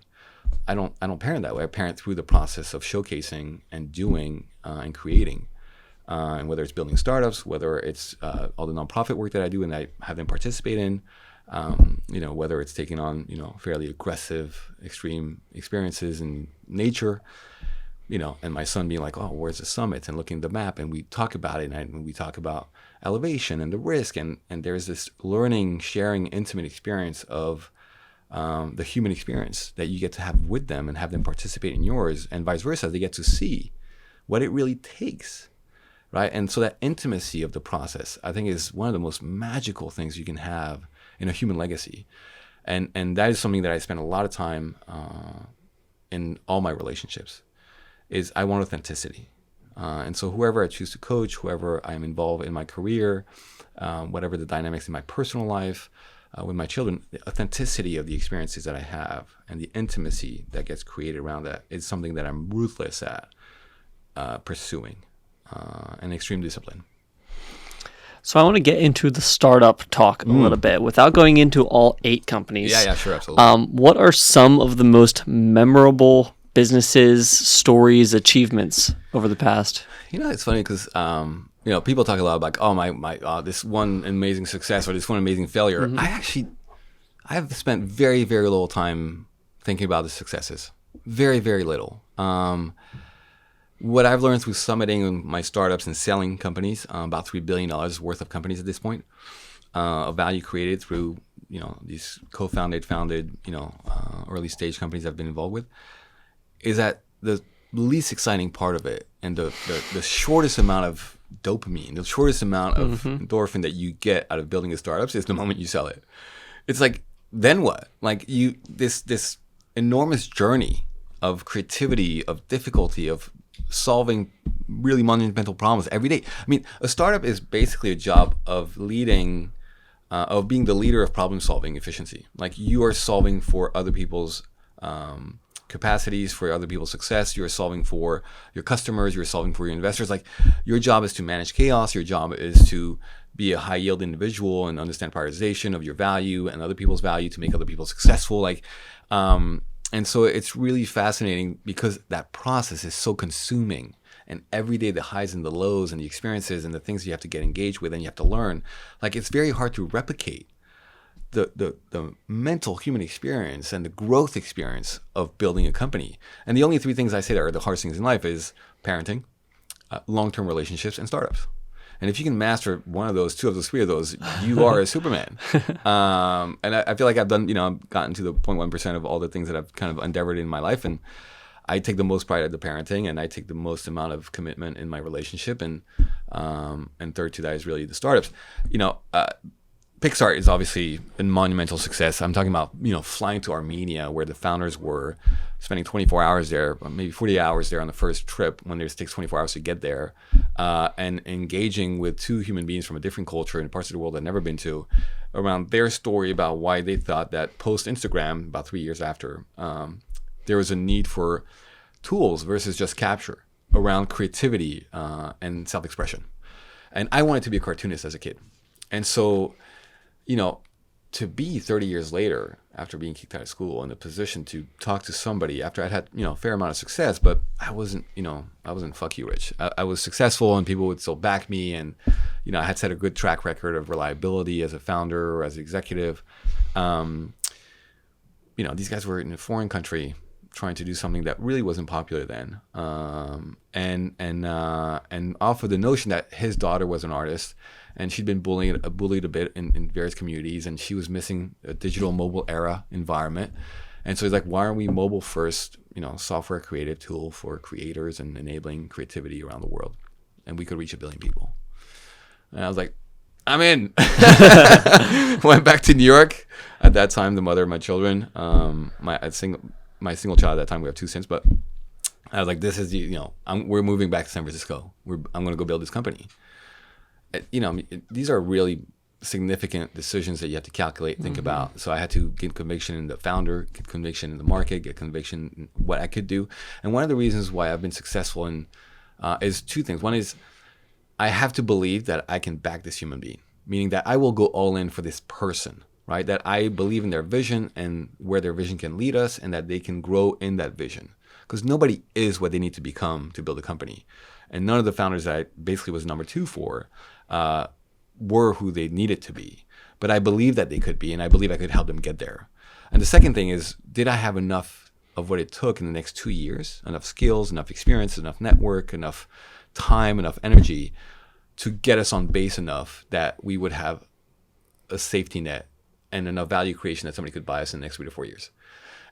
I don't parent that way. I parent through the process of showcasing and doing and creating. And whether it's building startups, whether it's all the nonprofit work that I do and I have them participate in, Whether it's taking on, fairly aggressive, extreme experiences in nature, and my son being like, oh, where's the summit? And looking at the map, and we talk about it, and we talk about elevation and the risk, and there's this learning, sharing, intimate experience of the human experience that you get to have with them and have them participate in yours, and vice versa. They get to see what it really takes, right? And so that intimacy of the process, I think, is one of the most magical things you can have in a human legacy. And that is something that I spend a lot of time in all my relationships, is I want authenticity. And so whoever I choose to coach, whoever I'm involved in my career, whatever the dynamics in my personal life, with my children, the authenticity of the experiences that I have and the intimacy that gets created around that is something that I'm ruthless at pursuing, and extreme discipline. So I want to get into the startup talk a little bit without going into all 8 companies. Yeah, sure, absolutely. What are some of the most memorable businesses, stories, achievements over the past? It's funny because people talk a lot about, oh, my this one amazing success or this one amazing failure. I have spent very, very little time thinking about the successes. Very, very little. What I've learned through summiting my startups and selling companies, about $3 billion worth of companies at this point, of value created through these co-founded, founded, early stage companies I've been involved with, is that the least exciting part of it and the shortest amount of dopamine, the shortest amount of endorphin that you get out of building a startup is the moment you sell it. It's like, then what? Like this enormous journey of creativity, of difficulty, of solving really monumental problems every day. I mean, a startup is basically a job of leading, of being the leader of problem solving efficiency. Like, you are solving for other people's capacities, for other people's success. You're solving for your customers. You're solving for your investors. Like, your job is to manage chaos. Your job is to be a high yield individual and understand prioritization of your value and other people's value to make other people successful. Like, and so it's really fascinating because that process is so consuming, and every day the highs and the lows and the experiences and the things you have to get engaged with and you have to learn, like, it's very hard to replicate the mental human experience and the growth experience of building a company. And the only 3 things I say that are the hardest things in life is parenting, long-term relationships, and startups. And if you can master one of those, 2 of those, 3 of those, you are a Superman. And I feel like I've done, I've gotten to the 0.1% of all the things that I've kind of endeavored in my life. And I take the most pride at the parenting, and I take the most amount of commitment in my relationship. And third to that is really the startups. Pixar is obviously a monumental success. I'm talking about, flying to Armenia, where the founders were, spending 24 hours there, maybe 40 hours there on the first trip, when it takes 24 hours to get there, and engaging with 2 human beings from a different culture in parts of the world I've never been to, around their story about why they thought that post-Instagram, about 3 years after, there was a need for tools versus just capture around creativity and self-expression. And I wanted to be a cartoonist as a kid. And so, to be 30 years later, after being kicked out of school, in a position to talk to somebody after I'd had, a fair amount of success, but I wasn't fuck you rich. I was successful, and people would still back me. And, I had set a good track record of reliability as a founder or as an executive. These guys were in a foreign country trying to do something that really wasn't popular then. And off of the notion that his daughter was an artist, and she'd been bullied a bit in various communities, and she was missing a digital mobile era environment. And so he's like, why aren't we mobile first, software creative tool for creators and enabling creativity around the world? And we could reach 1 billion people. And I was like, I'm in. Went back to New York. At that time, the mother of my children, my single child at that time, we have 2 since, but I was like, this is we're moving back to San Francisco. I'm going to go build this company. These are really significant decisions that you have to calculate, think about. So I had to get conviction in the founder, get conviction in the market, get conviction in what I could do. And one of the reasons why I've been successful is 2 things. One is I have to believe that I can back this human being, meaning that I will go all in for this person, right? That I believe in their vision and where their vision can lead us, and that they can grow in that vision. Because nobody is what they need to become to build a company. And none of the founders that I basically was number 2 for were who they needed to be. but I believe that they could be, and I believe I could help them get there. And the second thing is, did I have enough of what it took in the next 2 years, enough skills, enough experience, enough network, enough time, enough energy to get us on base enough that we would have a safety net and enough value creation that somebody could buy us in the next 3 to 4 years.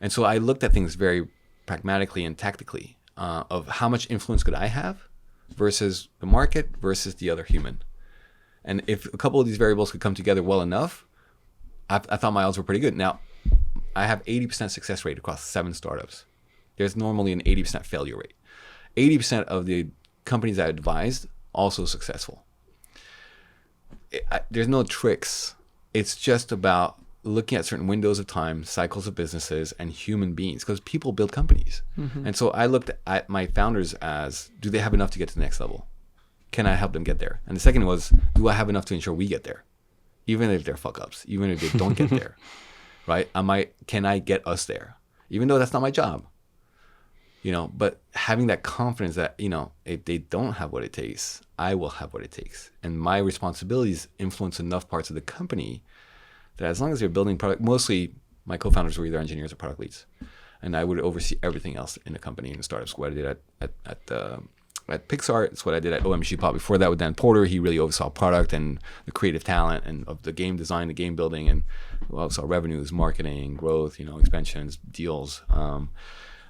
And so I looked at things very pragmatically and tactically of how much influence could I have versus the market versus the other human. And if a couple of these variables could come together well enough, I thought my odds were pretty good. Now, I have 80% success rate across 7 startups. There's normally an 80% failure rate. 80% of the companies I advised also successful. There's no tricks. It's just about looking at certain windows of time, cycles of businesses, and human beings, because people build companies. Mm-hmm. And so I looked at my founders as, do they have enough to get to the next level? Can I help them get there? And the second was, do I have enough to ensure we get there? Even if they're fuck-ups, even if they don't get there, right? Can I get us there? Even though that's not my job, but having that confidence that, if they don't have what it takes, I will have what it takes. And my responsibilities influence enough parts of the company that as long as they're building product, mostly my co-founders were either engineers or product leads. And I would oversee everything else in the company, in the startups. What I did at Pixar, it's what I did at OMG Pop. Before that with Dan Porter, he really oversaw product and the creative talent and of the game design, the game building, and oversaw revenues, marketing, growth, expansions, deals.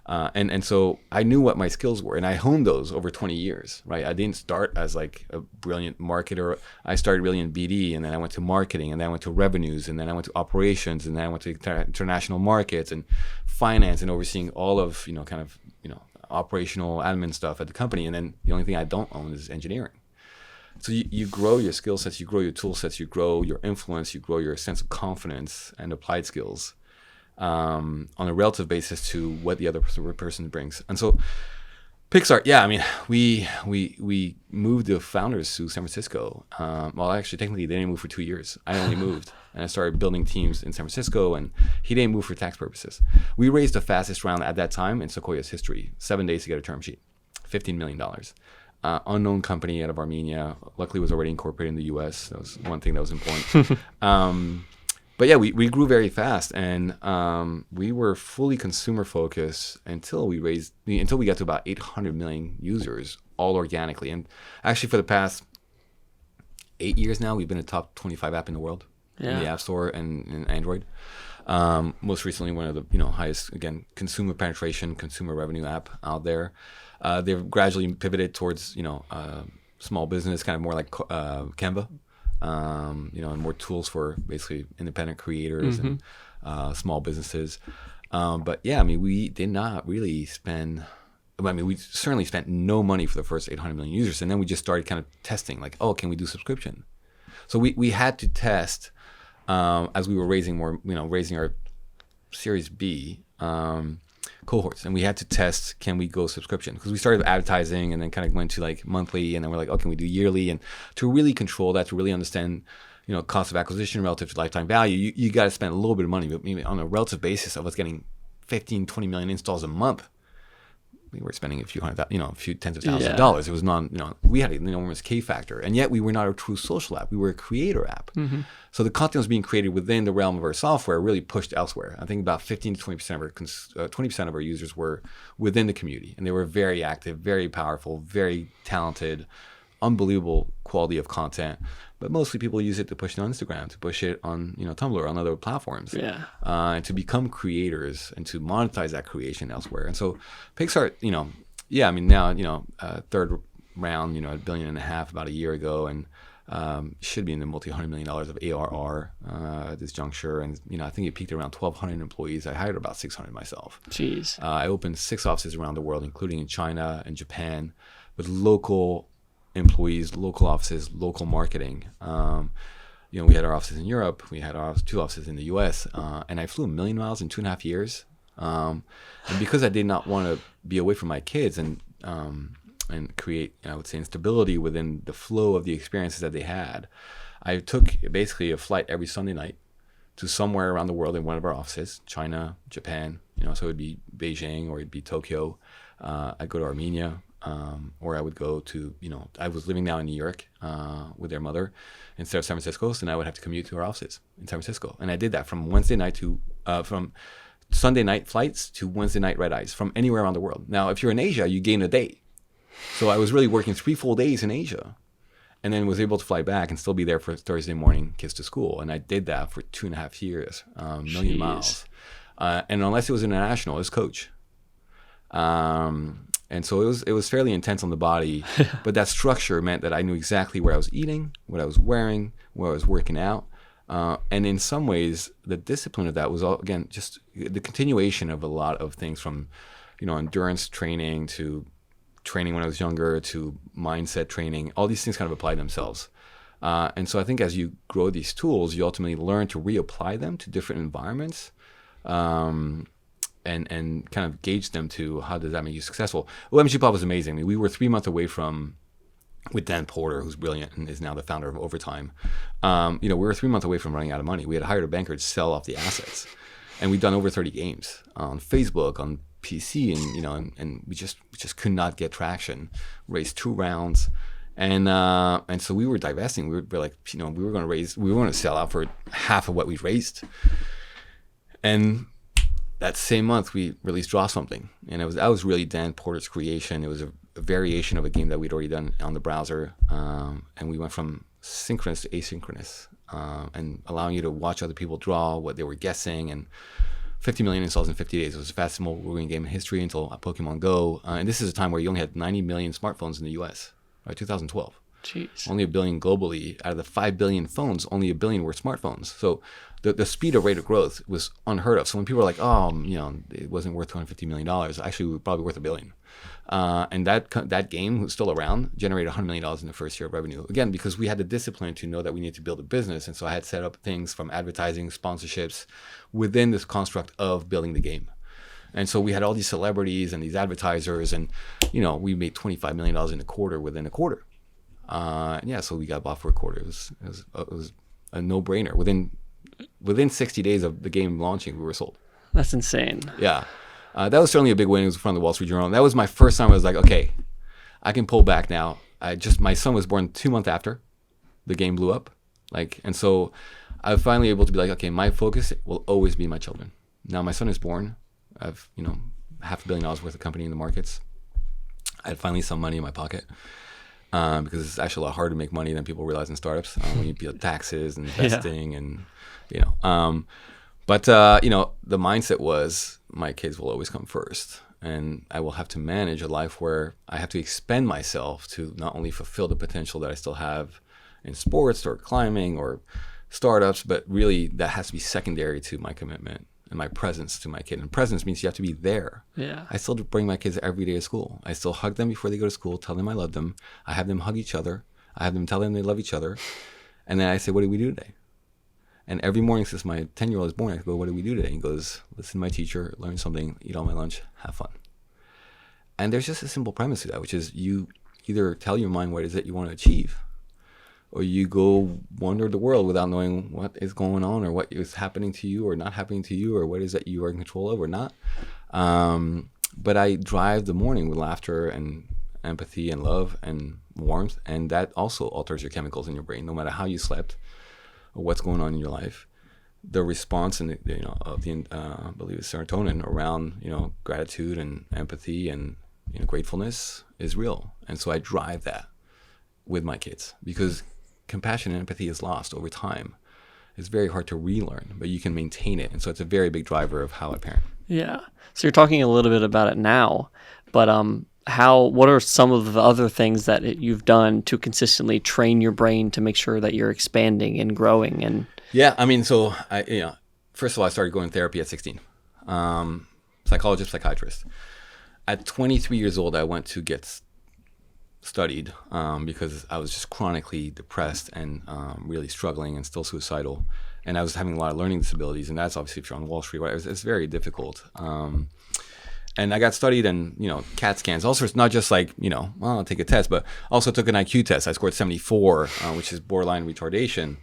And so I knew what my skills were, and I honed those over 20 years, right? I didn't start as like a brilliant marketer. I started really in BD, and then I went to marketing, and then I went to revenues, and then I went to operations, and then I went to international markets and finance and overseeing all of, operational admin stuff at the company. And then the only thing I don't own is engineering. So you grow your skill sets, you grow your tool sets, you grow your influence, you grow your sense of confidence and applied skills on a relative basis to what the other person brings. And so Pixar, we moved the founders to San Francisco. Well, actually, technically, they didn't move for 2 years. I only moved, and I started building teams in San Francisco, and he didn't move for tax purposes. We raised the fastest round at that time in Sequoia's history, 7 days to get a term sheet, $15 million. Unknown company out of Armenia. Luckily, it was already incorporated in the U.S. That was one thing that was important. But yeah, we grew very fast, and we were fully consumer focused until we got to about 800 million users, all organically. And actually, for the past 8 years now, we've been a top 25 app in the world in the App Store and in Android. Most recently, one of the highest, again, consumer penetration, consumer revenue app out there. They've gradually pivoted towards small business, kind of more like Canva. And more tools for basically independent creators and small businesses. But yeah, we did not really spend. We certainly spent no money for the first 800 million users, and then we just started kind of testing, like, can we do subscription? So we had to test as we were raising our Series B cohorts, and we had to test, can we go subscription? Because we started advertising and then kind of went to like monthly, and then we're like, can we do yearly? And to really control that, to really understand cost of acquisition relative to lifetime value, you got to spend a little bit of money. But on a relative basis of us getting 15-20 million installs a month, we were spending a few tens of thousands of dollars. It was we had an enormous K factor, and yet we were not a true social app. We were a creator app. Mm-hmm. So the content was being created within the realm of our software, really pushed elsewhere. I think about 15 to 20% of our 20% of our users were within the community, and they were very active, very powerful, very talented, unbelievable quality of content. But mostly people use it to push it on Instagram, to push it on Tumblr, on other platforms, and to become creators and to monetize that creation elsewhere. And so Pixar, now third round, $1.5 billion about a year ago, and should be in the multi-$100 million of ARR at this juncture. And I think it peaked around 1,200 employees. I hired about 600 myself. Jeez. I opened 6 offices around the world, including in China and Japan, with local employees, local offices, local marketing. We had our offices in Europe. We had our 2 offices in the U.S. And I flew 1 million miles in 2.5 years. And because I did not want to be away from my kids and create, I would say, instability within the flow of the experiences that they had, I took basically a flight every Sunday night to somewhere around the world in one of our offices, China, Japan. So it'd be Beijing or it'd be Tokyo. I'd go to Armenia. or I would go to, I was living now in New York with their mother instead of San Francisco, so now I would have to commute to our offices in San Francisco. And I did that from from Sunday night flights to Wednesday night red eyes from anywhere around the world. Now, if you're in Asia, you gain a day. So I was really working 3 full days in Asia, and then was able to fly back and still be there for Thursday morning kids to school. And I did that for 2.5 years, million miles. And unless it was international, it was coach. And so it was fairly intense on the body, but that structure meant that I knew exactly where I was eating, what I was wearing, where I was working out. And in some ways, the discipline of that was, all, again, just the continuation of a lot of things from, endurance training to training when I was younger to mindset training. All these things kind of apply themselves. And so I think as you grow these tools, you ultimately learn to reapply them to different environments. And kind of gauge them to how does that make you successful. OMG Pop was amazing. I mean, we were 3 months away from, with Dan Porter, who's brilliant and is now the founder of Overtime. We were 3 months away from running out of money. We had hired a banker to sell off the assets, and we'd done over 30 games on Facebook, on PC, and we just could not get traction. Raised 2 rounds, and so we were divesting. We were like, we were going to sell out for half of what we raised, and that same month, we released Draw Something, and that was really Dan Porter's creation. It was a variation of a game that we'd already done on the browser, and we went from synchronous to asynchronous, and allowing you to watch other people draw what they were guessing, and 50 million installs in 50 days. It was the fastest mobile game in history until Pokemon Go, and this is a time where you only had 90 million smartphones in the U.S., right? 2012. Jeez. Only 1 billion globally. Out of the 5 billion phones, only 1 billion were smartphones. So the speed of rate of growth was unheard of. So when people are like, it wasn't worth $250 million, actually, we were probably worth $1 billion. And that game, who's still around, generated $100 million in the first year of revenue. Again, because we had the discipline to know that we needed to build a business. And so I had set up things from advertising, sponsorships, within this construct of building the game. And so we had all these celebrities and these advertisers, and we made $25 million in a quarter within a quarter. So we got bought for a quarter. It was a no-brainer. Within 60 days of the game launching, we were sold. That's insane. Yeah. That was certainly a big win. It was in front of the Wall Street Journal. And that was my first time I was like, okay, I can pull back now. My son was born 2 months after the game blew up. And so I was finally able to be like, okay, my focus will always be my children. Now my son is born. I've, $500 million worth of company in the markets. I had finally some money in my pocket. Because it's actually a lot harder to make money than people realize in startups when you pay taxes and investing and But the mindset was my kids will always come first, and I will have to manage a life where I have to expend myself to not only fulfill the potential that I still have in sports or climbing or startups, but really that has to be secondary to my commitment and my presence to my kid. And presence means you have to be there. Yeah. I still bring my kids every day to school. I still hug them before they go to school, tell them I love them. I have them hug each other. I have them tell them they love each other. And then I say, what did we do today? And every morning since my 10-year-old is born, I go, what did we do today? He goes, listen to my teacher, learn something, eat all my lunch, have fun. And there's just a simple premise to that, which is you either tell your mind what it is that you want to achieve, or you go wander the world without knowing what is going on or what is happening to you or not happening to you or what is that you are in control of or not. But I drive the morning with laughter and empathy and love and warmth, and that also alters your chemicals in your brain, no matter how you slept or what's going on in your life. The response and of the I believe it's serotonin around gratitude and empathy and gratefulness is real, and so I drive that with my kids because compassion and empathy is lost over time. It's very hard to relearn, but you can maintain it. And so it's a very big driver of how I parent. Yeah. So you're talking a little bit about it now, but what are some of the other things that you've done to consistently train your brain to make sure that you're expanding and growing? And yeah, I mean, so I, first of all, I started going to therapy at 16. Psychiatrist. At 23 years old, I went to get studied because I was just chronically depressed and really struggling and still suicidal. And I was having a lot of learning disabilities, and that's obviously if you're on Wall Street, right? It's very difficult. And I got studied and, CAT scans, all sorts, not just like, I'll take a test, but also took an IQ test. I scored 74, which is borderline retardation.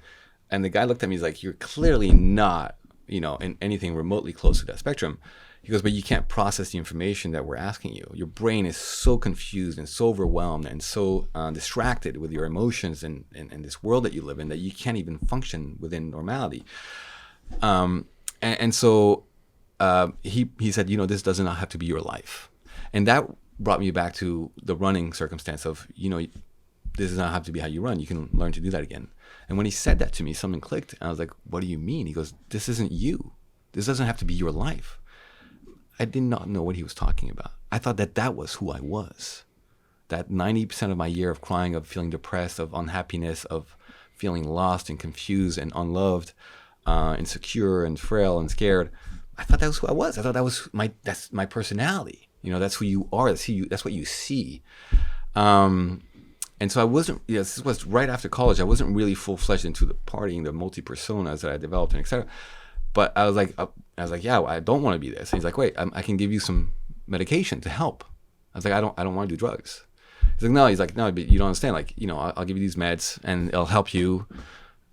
And the guy looked at me, he's like, you're clearly not in anything remotely close to that spectrum. He goes, but you can't process the information that we're asking you. Your brain is so confused and so overwhelmed and so distracted with your emotions and this world that you live in that you can't even function within normality. And so he said, this does not have to be your life. And that brought me back to the running circumstance of, this does not have to be how you run. You can learn to do that again. And when he said that to me, something clicked. And I was like, what do you mean? He goes, this isn't you. This doesn't have to be your life. I did not know what he was talking about. I thought that was who I was. That 90% of my year of crying, of feeling depressed, of unhappiness, of feeling lost and confused and unloved, insecure and frail and scared. I thought that was who I was. I thought that's my personality. That's who you are. That's what you see. And so I wasn't, this was right after college. I wasn't really full-fledged into the partying, the multi-personas that I developed and et cetera. But I was like, yeah, I don't want to be this. And he's like, wait, I can give you some medication to help. I was like, I don't want to do drugs. He's like, no. He's like, no, but you don't understand. Like, I'll give you these meds and it'll help you,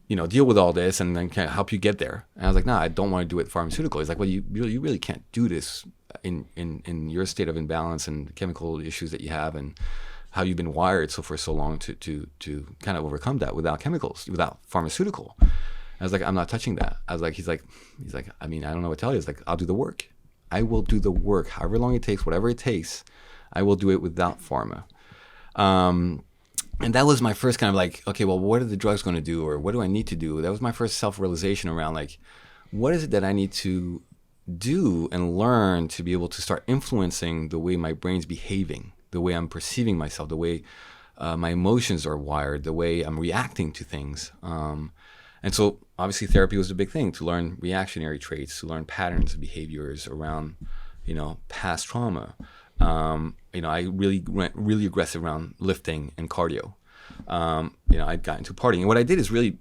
deal with all this and then kind of help you get there. And I was like, no, I don't want to do it pharmaceutical. He's like, well, you really can't do this in your state of imbalance and chemical issues that you have and how you've been wired for so long to kind of overcome that without chemicals, without pharmaceutical. I was like, I'm not touching that. I was like, he's like, I mean, I don't know what to tell you. It's like, I'll do the work. I will do the work, however long it takes, whatever it takes. I will do it without pharma. And that was my first kind of like, okay, well, what are the drugs going to do, or what do I need to do? That was my first self-realization around like, what is it that I need to do and learn to be able to start influencing the way my brain's behaving, the way I'm perceiving myself, the way my emotions are wired, the way I'm reacting to things. And so obviously therapy was a big thing, to learn reactionary traits, to learn patterns of behaviors around, past trauma. I really went really aggressive around lifting and cardio. I got into partying. And what I did is really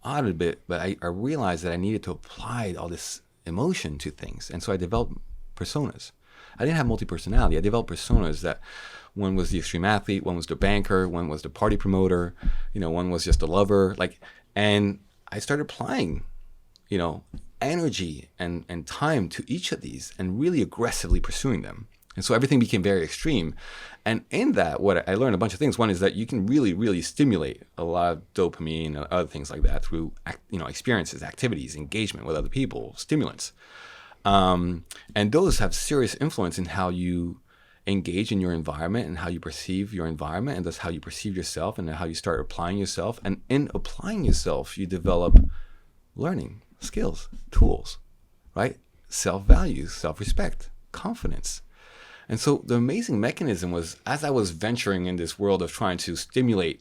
odd a bit, but I realized that I needed to apply all this emotion to things. And so I developed personas. I didn't have multi-personality. I developed personas that one was the extreme athlete, one was the banker, one was the party promoter, one was just a lover. And I started applying, energy and time to each of these and really aggressively pursuing them. And so everything became very extreme. And in that, what I learned a bunch of things. One is that you can really, really stimulate a lot of dopamine and other things like that through, experiences, activities, engagement with other people, stimulants. And those have serious influence in how you engage in your environment and how you perceive your environment, and thus how you perceive yourself and how you start applying yourself. And in applying yourself, you develop learning skills, tools, right? Self-value, self-respect, confidence. And so the amazing mechanism was, as I was venturing in this world of trying to stimulate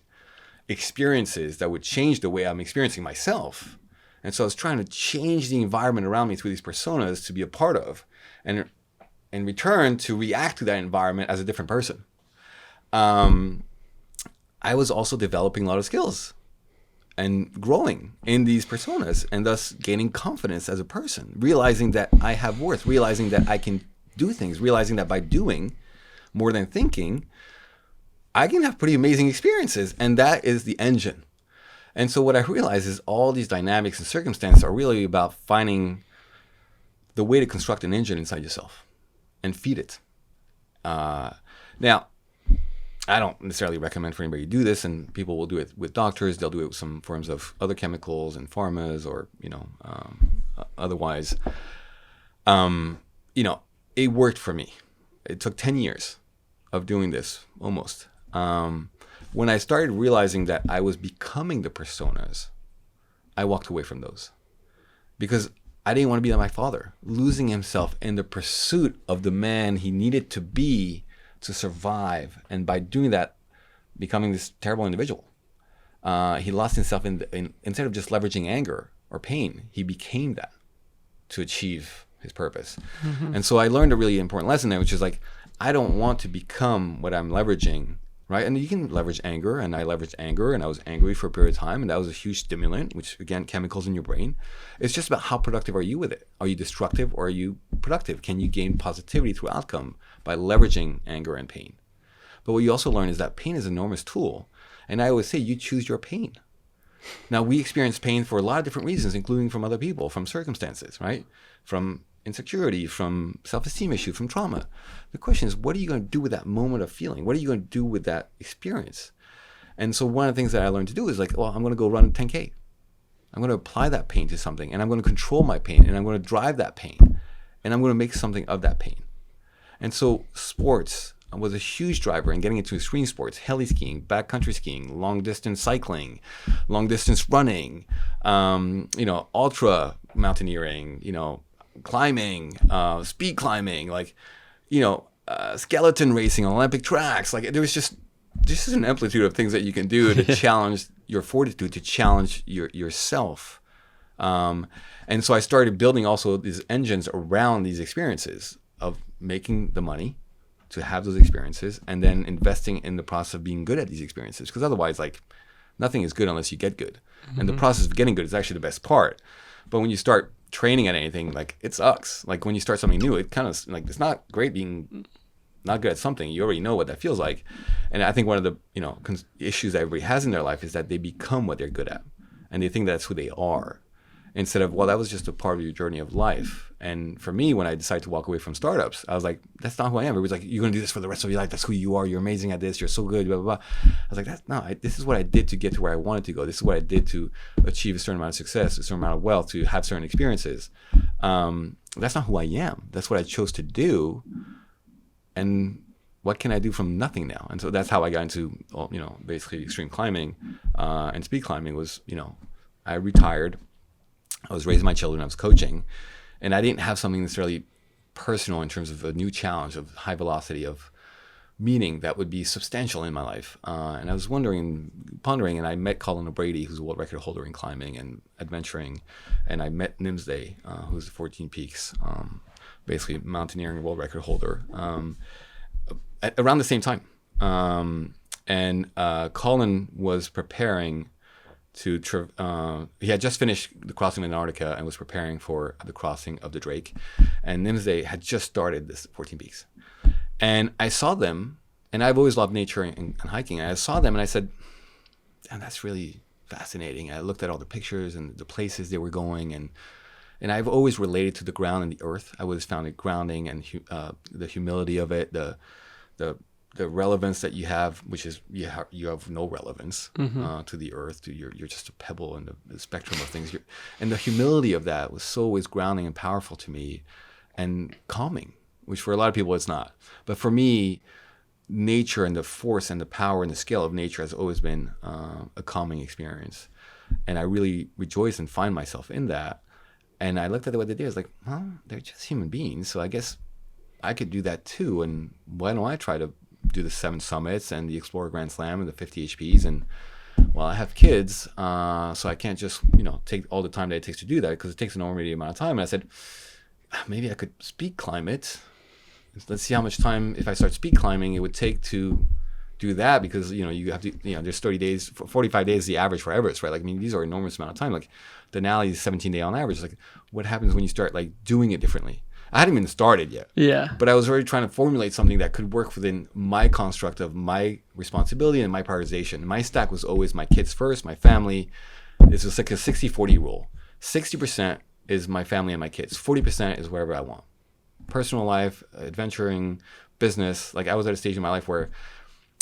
experiences that would change the way I'm experiencing myself. And so I was trying to change the environment around me through these personas to be a part of, and in return to react to that environment as a different person. I was also developing a lot of skills and growing in these personas, and thus gaining confidence as a person, realizing that I have worth, realizing that I can do things, realizing that by doing more than thinking, I can have pretty amazing experiences. And that is the engine. And so what I realized is all these dynamics and circumstances are really about finding the way to construct an engine inside yourself and feed it. Now, I don't necessarily recommend for anybody to do this, and people will do it with doctors. They'll do it with some forms of other chemicals and pharmas, or otherwise. It worked for me. It took 10 years of doing this, almost. When I started realizing that I was becoming the personas, I walked away from those, because I didn't want to be like my father, losing himself in the pursuit of the man he needed to be to survive, and by doing that, becoming this terrible individual. He lost himself in instead of just leveraging anger or pain, he became that to achieve his purpose. Mm-hmm. And so I learned a really important lesson there, which is like, I don't want to become what I'm leveraging, right? And you can leverage anger, and I leveraged anger, and I was angry for a period of time, and that was a huge stimulant, which again, chemicals in your brain. It's just about how productive are you with it? Are you destructive, or are you productive? Can you gain positivity through outcome by leveraging anger and pain? But what you also learn is that pain is an enormous tool. And I always say, you choose your pain. Now, we experience pain for a lot of different reasons, including from other people, from circumstances, right? From insecurity, from self-esteem issue, from trauma. The question is, what are you going to do with that moment of feeling? What are you going to do with that experience? And so one of the things that I learned to do is like, well, I'm going to go run 10K. I'm going to apply that pain to something, and I'm going to control my pain, and I'm going to drive that pain, and I'm going to make something of that pain. And so sports was a huge driver in getting into extreme sports: heli skiing, backcountry skiing, long distance cycling, long distance running, ultra mountaineering, climbing, speed climbing, skeleton racing on Olympic tracks. Like there was just an amplitude of things that you can do to challenge your fortitude, to challenge yourself. And so I started building also these engines around these experiences of making the money to have those experiences, and then investing in the process of being good at these experiences. Because otherwise, like, nothing is good unless you get good. Mm-hmm. And the process of getting good is actually the best part. But when you start training at anything, like, it sucks. Like, when you start something new, it kind of, like, it's not great being not good at something. You already know what that feels like. And I think one of the, issues that everybody has in their life is that they become what they're good at. And they think that's who they are. Instead of, well, that was just a part of your journey of life. And for me, when I decided to walk away from startups, I was like, that's not who I am. Everybody's like, you're going to do this for the rest of your life. That's who you are. You're amazing at this. You're so good, blah, blah, blah. I was like, this is what I did to get to where I wanted to go. This is what I did to achieve a certain amount of success, a certain amount of wealth, to have certain experiences. That's not who I am. That's what I chose to do. And what can I do from nothing now? And so that's how I got into, basically extreme climbing and speed climbing was, I retired. I was raising my children. I was coaching. And I didn't have something necessarily personal in terms of a new challenge of high velocity, of meaning that would be substantial in my life. And I was pondering, and I met Colin O'Brady, who's a world record holder in climbing and adventuring. And I met Nimsday, who's the 14 Peaks, basically mountaineering world record holder, around the same time. And Colin was preparing he had just finished the crossing of Antarctica and was preparing for the crossing of the Drake. And Nimsday had just started this 14 Peaks. And I saw them, and I've always loved nature and hiking. And I saw them and I said, damn, that's really fascinating. I looked at all the pictures and the places they were going, and I've always related to the ground and the earth. I always found it grounding, and the humility of it, the relevance that you have, which is you have no relevance to the earth. You're just a pebble in the spectrum of things. And the humility of that was so always grounding and powerful to me, and calming, which for a lot of people it's not. But for me, nature and the force and the power and the scale of nature has always been a calming experience. And I really rejoice and find myself in that. And I looked at what they did. I was like, well, they're just human beings. So I guess I could do that too. And why don't I try to do the 7 summits and the Explorer Grand Slam and the 50 HPs? And well, I have kids, so I can't just take all the time that it takes to do that, because it takes an enormous amount of time. And I said, maybe I could speed climb it. Let's see how much time, if I start speed climbing, it would take to do that, because you have to, there's 30 days, 45 days is the average for Everest, right? Like, I mean, these are enormous amount of time. Like Denali is 17 days on average. Like, what happens when you start like doing it differently? I hadn't even started yet. Yeah. But I was already trying to formulate something that could work within my construct of my responsibility and my prioritization. My stack was always my kids first, my family. This was like a 60-40 rule. 60% is my family and my kids. 40% is wherever I want. Personal life, adventuring, business. Like, I was at a stage in my life where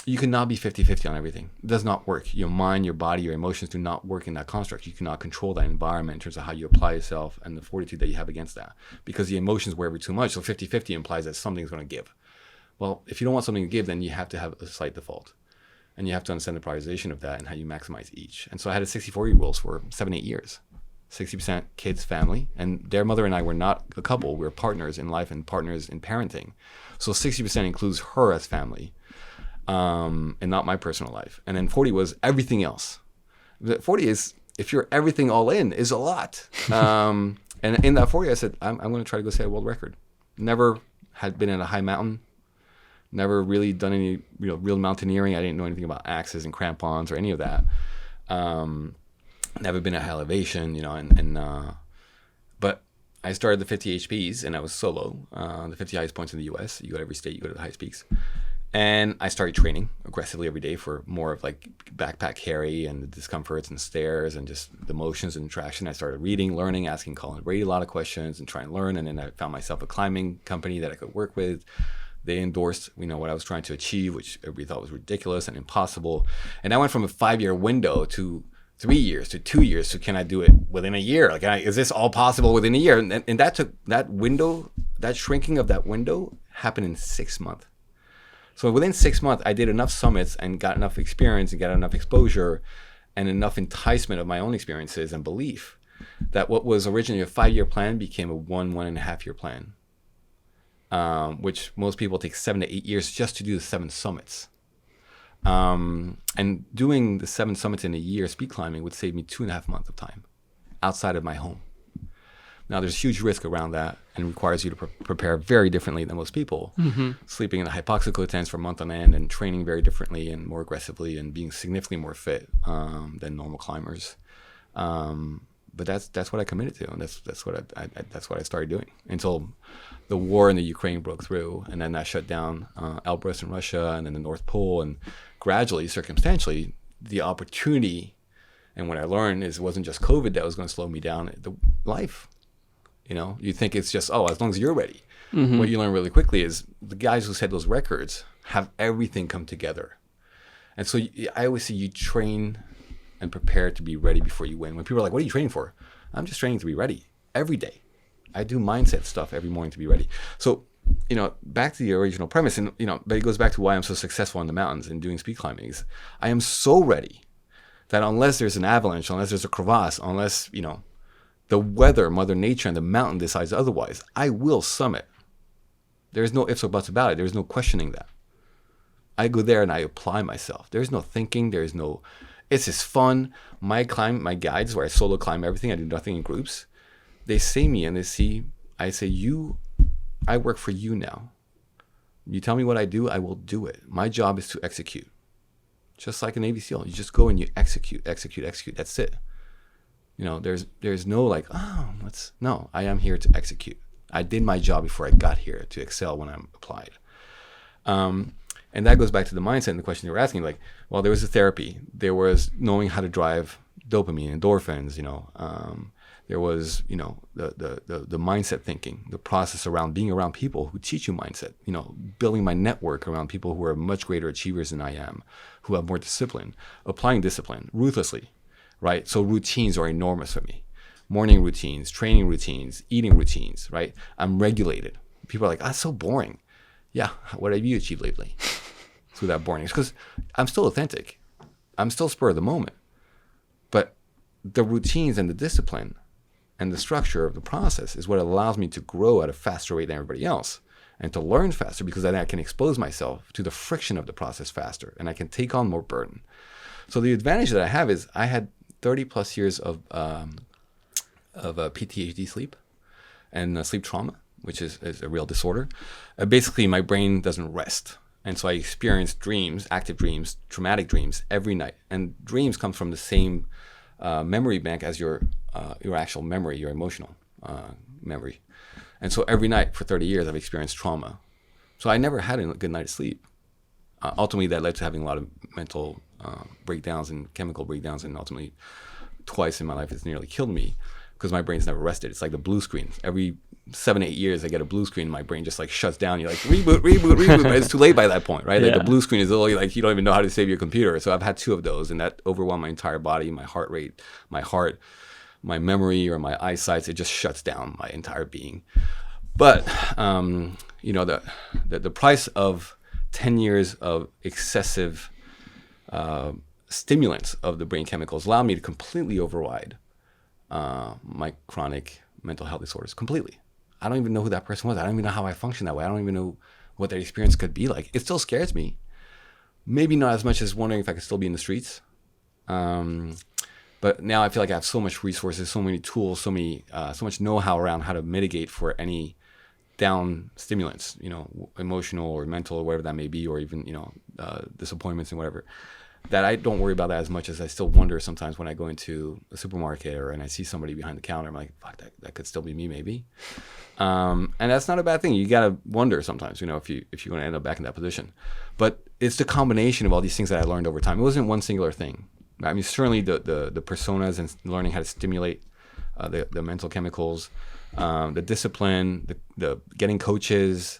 you cannot be 50-50 on everything. It does not work. Your mind, your body, your emotions do not work in that construct. You cannot control that environment in terms of how you apply yourself and the fortitude that you have against that, because the emotions waver too much. So 50-50 implies that something's going to give. Well, if you don't want something to give, then you have to have a slight default. And you have to understand the prioritization of that and how you maximize each. And so I had a 60-40 rules for 7-8 years. 60% kids, family, and their mother and I were not a couple. We were partners in life and partners in parenting. So 60% includes her as family. And not my personal life. And then 40 was everything else. 40 is, if you're everything all in, is a lot. And in that 40, I said, I'm going to try to go set a world record. Never had been in a high mountain. Never really done any real mountaineering. I didn't know anything about axes and crampons or any of that. Never been at high elevation, but I started the 50 HPs, and I was solo. The 50 highest points in the U.S. You go to every state, you go to the highest peaks. And I started training aggressively every day for more of like backpack carry and the discomforts and stairs and just the motions and traction. I started reading, learning, asking Colin Brady a lot of questions and trying to learn. And then I found myself a climbing company that I could work with. They endorsed, what I was trying to achieve, which everybody thought was ridiculous and impossible. And I went from a 5-year window to 3 years to 2 years. So can I do it within a year? Like, is this all possible within a year? And that took that window, that shrinking of that window happened in 6 months. So within 6 months, I did enough summits and got enough experience and got enough exposure and enough enticement of my own experiences and belief that what was originally a 5-year plan became a 1.5 year plan, which most people take 7 to 8 years just to do the 7 summits. And doing the 7 summits in a year speed climbing would save me 2.5 months of time outside of my home. Now, there's huge risk around that and requires you to prepare very differently than most people. Mm-hmm. Sleeping in a hypoxical tents for a month on end and training very differently and more aggressively and being significantly more fit than normal climbers. But that's what I committed to, and that's what I started doing until the war in the Ukraine broke through, and then that shut down Elbrus in Russia and then the North Pole, and gradually, circumstantially, the opportunity and what I learned is it wasn't just COVID that was going to slow me down. The life. You think it's just, as long as you're ready. Mm-hmm. What you learn really quickly is the guys who set those records have everything come together. And so I always say you train and prepare to be ready before you win. When people are like, what are you training for? I'm just training to be ready every day. I do mindset stuff every morning to be ready. So, back to the original premise, and, but it goes back to why I'm so successful in the mountains and doing speed climbing is I am so ready that unless there's an avalanche, unless there's a crevasse, unless, the weather, Mother Nature, and the mountain decides otherwise, I will summit. There's no ifs or buts about it. There's no questioning that. I go there and I apply myself. There's no thinking. It's just fun. My guides, where I solo climb everything, I do nothing in groups. They see me and I say, I work for you now. You tell me what I do, I will do it. My job is to execute. Just like a Navy SEAL. You just go and you execute. That's it. There's no like, no, I am here to execute. I did my job before I got here to excel when I'm applied. And that goes back to the mindset and the question you were asking, like, well, there was a therapy. There was knowing how to drive dopamine, endorphins, there was, the mindset thinking, the process around being around people who teach you mindset, building my network around people who are much greater achievers than I am, who have more discipline, applying discipline ruthlessly. Right? So routines are enormous for me. Morning routines, training routines, eating routines, right? I'm regulated. People are like, that's so boring. Yeah, what have you achieved lately through that boring? It's because I'm still authentic. I'm still spur of the moment. But the routines and the discipline and the structure of the process is what allows me to grow at a faster rate than everybody else and to learn faster, because then I can expose myself to the friction of the process faster and I can take on more burden. So the advantage that I have is I had 30 plus years of PTSD sleep and sleep trauma, which is a real disorder. Basically, my brain doesn't rest. And so I experience dreams, active dreams, traumatic dreams every night. And dreams come from the same memory bank as your actual memory, your emotional memory. And so every night for 30 years, I've experienced trauma. So I never had a good night of sleep. Ultimately, that led to having a lot of mental breakdowns and chemical breakdowns, and ultimately twice in my life it's nearly killed me because my brain's never rested. It's like the blue screen. Every 7-8 years I get a blue screen, my brain just like shuts down. You're like, reboot, but it's too late by that point, right? Like the blue screen is literally like you don't even know how to save your computer. So I've had 2 of those, and that overwhelmed my entire body, my heart rate, my heart, my memory, or my eyesight. It just shuts down my entire being. But the price of 10 years of excessive stimulants of the brain chemicals allow me to completely override my chronic mental health disorders completely. I don't even know who that person was. I don't even know how I function that way. I don't even know what that experience could be like. It still scares me. Maybe not as much as wondering if I could still be in the streets. But now I feel like I have so much resources, so many tools, so much know-how around how to mitigate for any down stimulants, emotional or mental or whatever that may be, or even, disappointments and whatever, that I don't worry about that as much as I still wonder sometimes when I go into a supermarket and I see somebody behind the counter. I'm like, fuck, that could still be me maybe. And that's not a bad thing. You gotta wonder sometimes, if you're gonna end up back in that position. But it's the combination of all these things that I learned over time. It wasn't one singular thing. I mean, certainly the personas and learning how to stimulate the mental chemicals, the discipline, the getting coaches,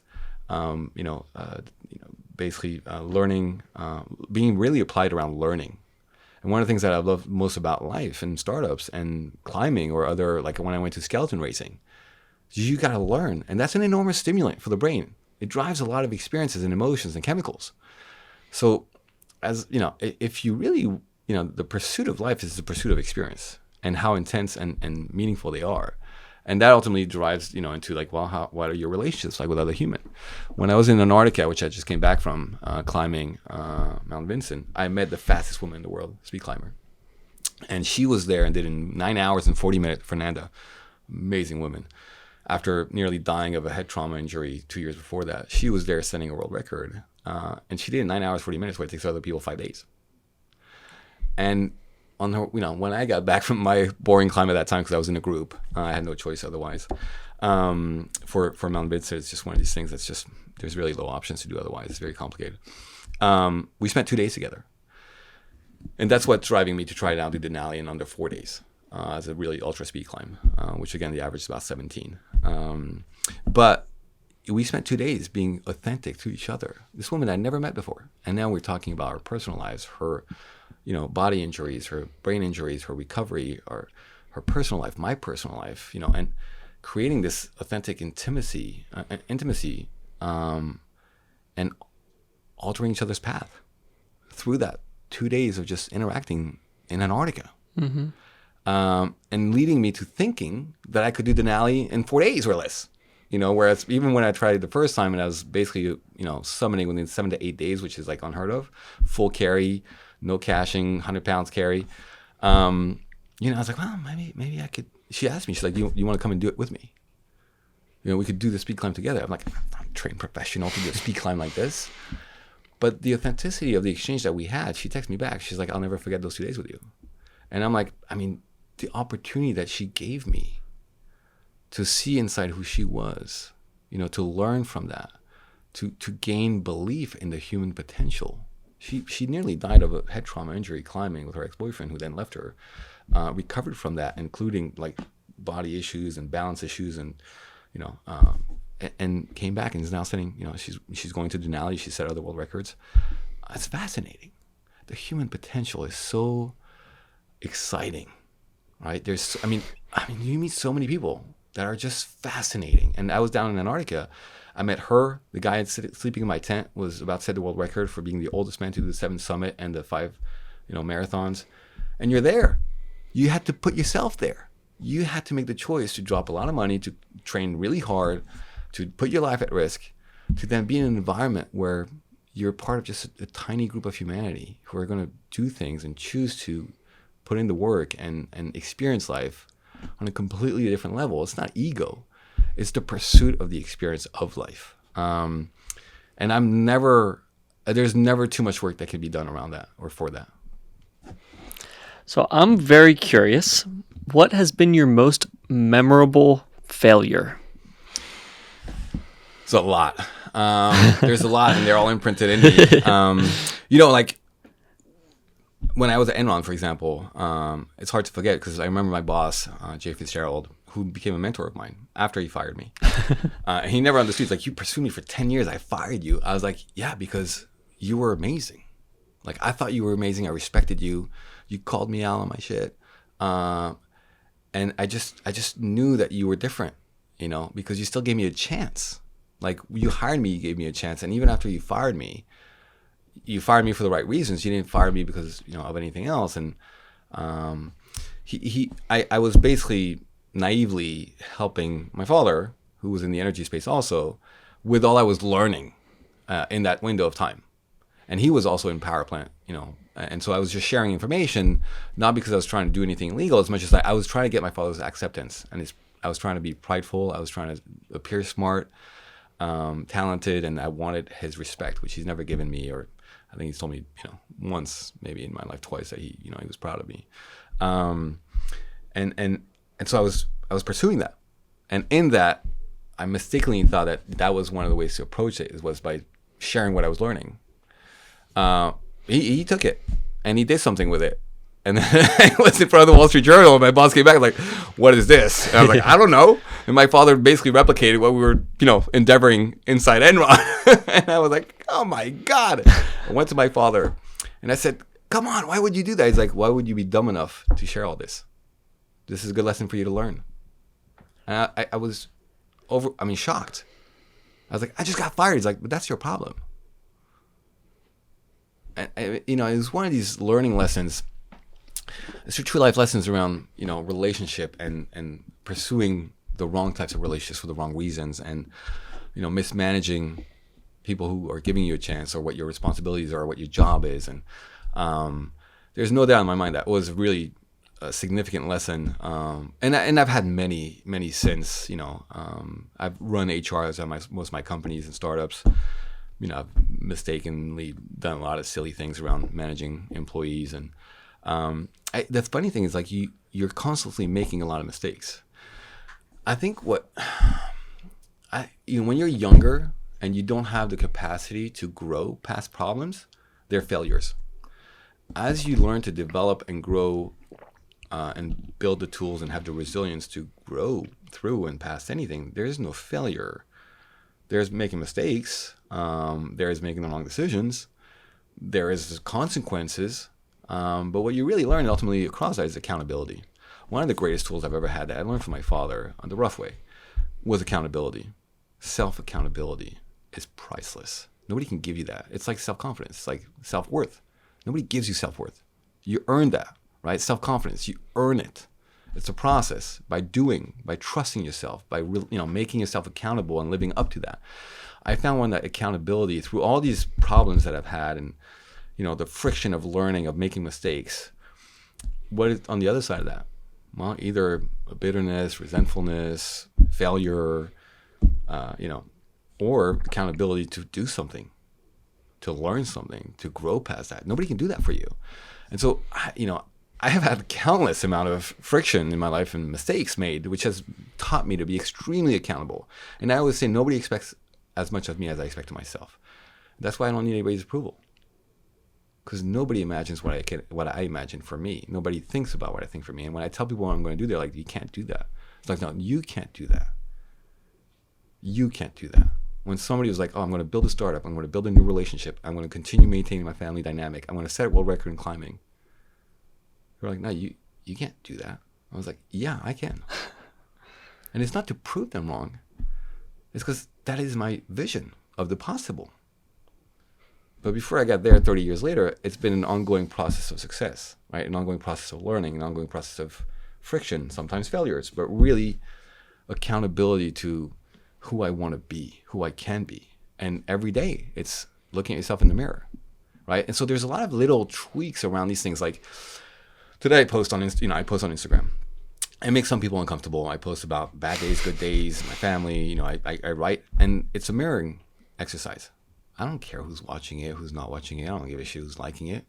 basically learning, being really applied around learning. And one of the things that I love most about life and startups and climbing or other, like when I went to skeleton racing, you got to learn. And that's an enormous stimulant for the brain. It drives a lot of experiences and emotions and chemicals. So if you really, the pursuit of life is the pursuit of experience and how intense and meaningful they are. And that ultimately drives, into like, well, what are your relationships like with other human? When I was in Antarctica, which I just came back from climbing Mount Vincent, I met the fastest woman in the world, speed climber. And she was there and did in 9 hours and 40 minutes, Fernanda, amazing woman. After nearly dying of a head trauma injury 2 years before that, she was there setting a world record. And she did in 9 hours, 40 minutes, where it takes other people 5 days. And on her, when I got back from my boring climb at that time, because I was in a group, I had no choice otherwise. For Mount Vincent, it's just one of these things that's just, there's really low options to do otherwise. It's very complicated. We spent 2 days together. And that's what's driving me to try to now do Denali in under 4 days as a really ultra speed climb, which again, the average is about 17. But we spent 2 days being authentic to each other. This woman I'd never met before. And now we're talking about our personal lives, her body injuries, her brain injuries, her recovery, or her personal life, my personal life, and creating this authentic intimacy, and altering each other's path through that 2 days of just interacting in Antarctica. Mm-hmm. And leading me to thinking that I could do Denali in 4 days or less. Whereas even when I tried it the first time and I was basically, summiting within 7 to 8 days, which is like unheard of, full carry, no caching, 100 pounds carry. I was like, well, maybe I could. She asked me, she's like, you want to come and do it with me? We could do the speed climb together. I'm like, I'm not a trained professional to do a speed climb like this. But the authenticity of the exchange that we had, she texted me back. She's like, I'll never forget those 2 days with you. And I'm like, the opportunity that she gave me to see inside who she was, to learn from that, to gain belief in the human potential. She nearly died of a head trauma injury climbing with her ex-boyfriend, who then left her, recovered from that, including like body issues and balance issues, and and came back and is now setting, she's going to Denali. She set other world records. It's fascinating. The human potential is so exciting, right? You meet so many people that are just fascinating. And I was down in Antarctica. I met her. The guy sleeping in my tent was about to set the world record for being the oldest man to do the 7 summit and the 5, marathons. And you're there. You had to put yourself there. You had to make the choice to drop a lot of money, to train really hard, to put your life at risk, to then be in an environment where you're part of just a tiny group of humanity who are going to do things and choose to put in the work and experience life on a completely different level. It's not ego. It's the pursuit of the experience of life. And there's never too much work that can be done around that or for that. So I'm very curious, what has been your most memorable failure? It's a lot. There's a lot, and they're all imprinted in me. Like when I was at Enron, for example, it's hard to forget because I remember my boss, Jay Fitzgerald, who became a mentor of mine after he fired me. He never understood. He's like, you pursued me for 10 years. I fired you. I was like, yeah, because you were amazing. Like, I thought you were amazing. I respected you. You called me out on my shit. And I just knew that you were different, because you still gave me a chance. Like, you hired me, you gave me a chance. And even after you fired me for the right reasons. You didn't fire me because, of anything else. And I was basically naively helping my father, who was in the energy space also, with all I was learning in that window of time. And he was also in power plant, and so I was just sharing information, not because I was trying to do anything illegal, as much as I was trying to get my father's acceptance. And I was trying to be prideful. I was trying to appear smart, talented, and I wanted his respect, which he's never given me. Or I think he's told me, once, maybe in my life, twice, that he was proud of me. And so I was pursuing that. And in that, I mistakenly thought that was one of the ways to approach it, was by sharing what I was learning. He took it and he did something with it. And then it was in front of the Wall Street Journal, and my boss came back like, "What is this?" And I was like, "I don't know." And my father basically replicated what we were, endeavoring inside Enron. And I was like, "Oh my God!" I went to my father, and I said, "Come on, why would you do that?" He's like, "Why would you be dumb enough to share all this? This is a good lesson for you to learn." And I was shocked. I was like, "I just got fired." He's like, "But that's your problem." And it was one of these learning lessons. It's true life lessons around, relationship and pursuing the wrong types of relationships for the wrong reasons, and, mismanaging people who are giving you a chance, or what your responsibilities are, or what your job is. And there's no doubt in my mind that was really a significant lesson. And I've had many, many since. I've run HRs at most of my companies and startups. I've mistakenly done a lot of silly things around managing employees. And the funny thing is, like, you're constantly making a lot of mistakes. I think when you're younger and you don't have the capacity to grow past problems, they're failures. As you learn to develop and grow and build the tools and have the resilience to grow through and past anything, there is no failure. There's making mistakes. There is making the wrong decisions. There is consequences. But what you really learn ultimately across that is accountability. One of the greatest tools I've ever had that I learned from my father on the rough way was accountability. Self-accountability is priceless. Nobody can give you that. It's like self-confidence. It's like self-worth. Nobody gives you self-worth. You earn that, right? Self-confidence, you earn it. It's a process by doing, by trusting yourself, by making yourself accountable and living up to that. I found one that accountability through all these problems that I've had, and the friction of learning, of making mistakes. What is on the other side of that? Well, either a bitterness, resentfulness, failure, or accountability to do something, to learn something, to grow past that. Nobody can do that for you. And so, I have had countless amount of friction in my life and mistakes made, which has taught me to be extremely accountable. And I always say nobody expects as much of me as I expect of myself. That's why I don't need anybody's approval. Because nobody imagines what I imagine for me. Nobody thinks about what I think for me. And when I tell people what I'm going to do, they're like, "You can't do that." It's like, no, you can't do that. You can't do that. When somebody was like, "Oh, I'm going to build a startup. I'm going to build a new relationship. I'm going to continue maintaining my family dynamic. I'm going to set a world record in climbing." They're like, "No, you can't do that." I was like, "Yeah, I can." And it's not to prove them wrong. It's because that is my vision of the possible. But before I got there 30 years later, it's been an ongoing process of success, right? An ongoing process of learning, an ongoing process of friction, sometimes failures, but really accountability to who I want to be, who I can be. And every day it's looking at yourself in the mirror, right? And so there's a lot of little tweaks around these things. Like today I post on Instagram. I make some people uncomfortable. I post about bad days, good days, my family, I write, and it's a mirroring exercise. I don't care who's watching it, who's not watching it. I don't give a shit who's liking it.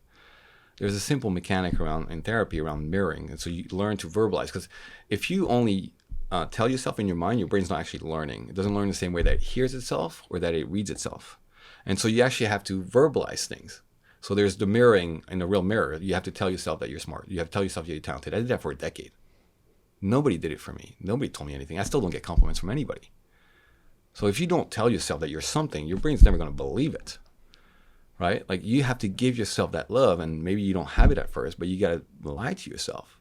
There's a simple mechanic in therapy around mirroring. And so you learn to verbalize. Because if you only tell yourself in your mind, your brain's not actually learning. It doesn't learn the same way that it hears itself or that it reads itself. And so you actually have to verbalize things. So there's the mirroring in the real mirror. You have to tell yourself that you're smart. You have to tell yourself you're talented. I did that for a decade. Nobody did it for me. Nobody told me anything. I still don't get compliments from anybody. So if you don't tell yourself that you're something, your brain's never going to believe it, right? Like you have to give yourself that love, and maybe you don't have it at first, but you got to lie to yourself.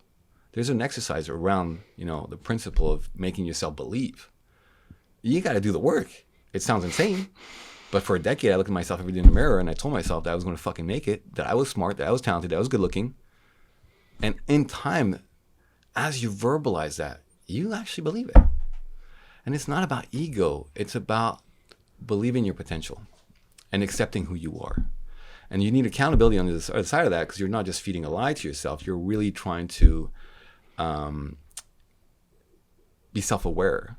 There's an exercise around, the principle of making yourself believe. You got to do the work. It sounds insane, but for a decade, I looked at myself every day in the mirror and I told myself that I was going to fucking make it, that I was smart, that I was talented, that I was good looking. And in time, as you verbalize that, you actually believe it. And it's not about ego. It's about believing your potential and accepting who you are. And you need accountability on the other side of that, because you're not just feeding a lie to yourself. You're really trying to be self-aware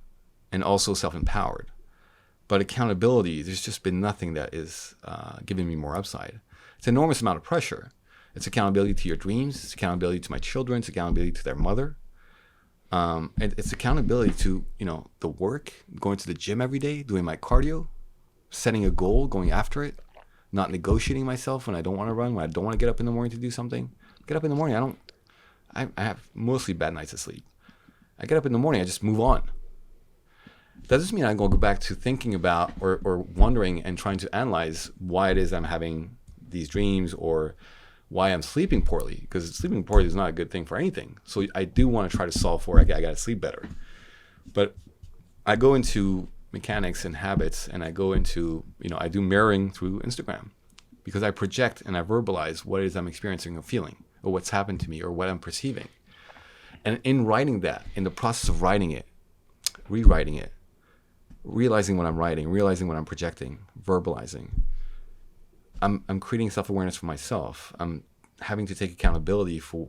and also self-empowered. But accountability, there's just been nothing that is giving me more upside. It's an enormous amount of pressure. It's accountability to your dreams. It's accountability to my children. It's accountability to their mother. And it's accountability to, the work, going to the gym every day, doing my cardio, setting a goal, going after it, not negotiating myself when I don't want to run, when I don't want to get up in the morning to do something. Get up in the morning. I have mostly bad nights of sleep. I get up in the morning, I just move on. That doesn't mean I'm going to go back to thinking about or wondering and trying to analyze why it is I'm having these dreams or why I'm sleeping poorly, because sleeping poorly is not a good thing for anything. So I do want to try to solve for, okay, I got to sleep better. But I go into mechanics and habits, and I go into, I do mirroring through Instagram, because I project and I verbalize what it is I'm experiencing or feeling, or what's happened to me, or what I'm perceiving. And in writing that, in the process of writing it, rewriting it, realizing what I'm writing, realizing what I'm projecting, verbalizing, I'm creating self-awareness for myself. I'm having to take accountability for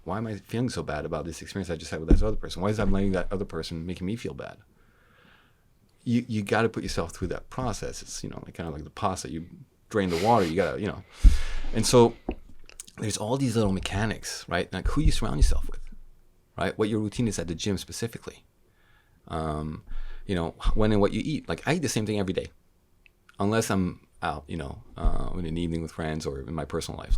why am I feeling so bad about this experience I just had with this other person? Why is that letting that other person making me feel bad? You got to put yourself through that process. It's, kind of like the pasta. You drain the water, you got to, And so there's all these little mechanics, right? Like who you surround yourself with, right? What your routine is at the gym specifically. When and what you eat. Like I eat the same thing every day, unless I'm out, in an evening with friends or in my personal life.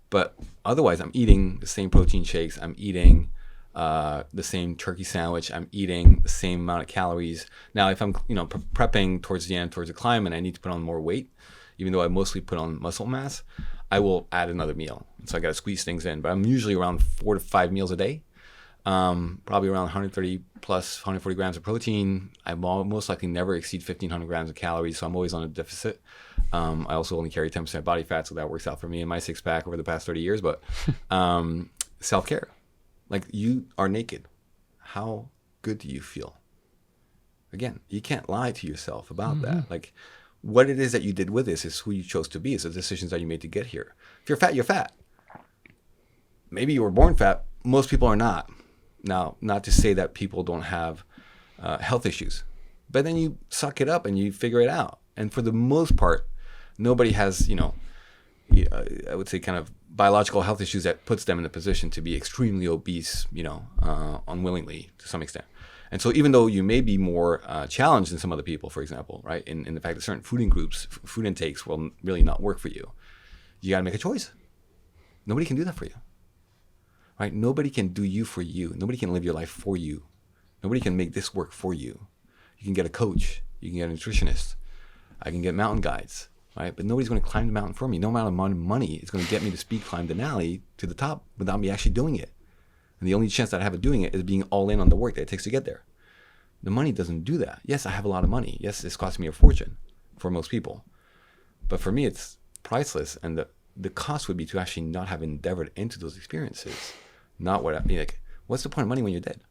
But otherwise, I'm eating the same protein shakes. I'm eating the same turkey sandwich. I'm eating the same amount of calories. Now, if I'm, prepping towards the end, towards the climb, and I need to put on more weight, even though I mostly put on muscle mass, I will add another meal. So I got to squeeze things in. But I'm usually around 4 to 5 meals a day. Probably around 130 plus 140 grams of protein. I most likely never exceed 1,500 grams of calories, so I'm always on a deficit. I also only carry 10% body fat, so that works out for me in my six-pack over the past 30 years. But self-care. Like, you are naked. How good do you feel? Again, you can't lie to yourself about that. Like, what it is that you did with this is who you chose to be. It's the decisions that you made to get here. If you're fat, you're fat. Maybe you were born fat. Most people are not. Now, not to say that people don't have health issues, but then you suck it up and you figure it out. And for the most part, nobody has, I would say kind of biological health issues that puts them in a position to be extremely obese, unwillingly to some extent. And so even though you may be more challenged than some other people, for example, right, in the fact that certain food intakes will really not work for you, you got to make a choice. Nobody can do that for you. Right? Nobody can do you for you. Nobody can live your life for you. Nobody can make this work for you. You can get a coach. You can get a nutritionist. I can get mountain guides, right? But nobody's going to climb the mountain for me. No amount of money is going to get me to speed climb Denali to the top without me actually doing it. And the only chance that I have of doing it is being all in on the work that it takes to get there. The money doesn't do that. Yes, I have a lot of money. Yes, it's costing me a fortune for most people. But for me, it's priceless. And the cost would be to actually not have endeavored into those experiences. Not what I mean, like, what's the point of money when you're dead?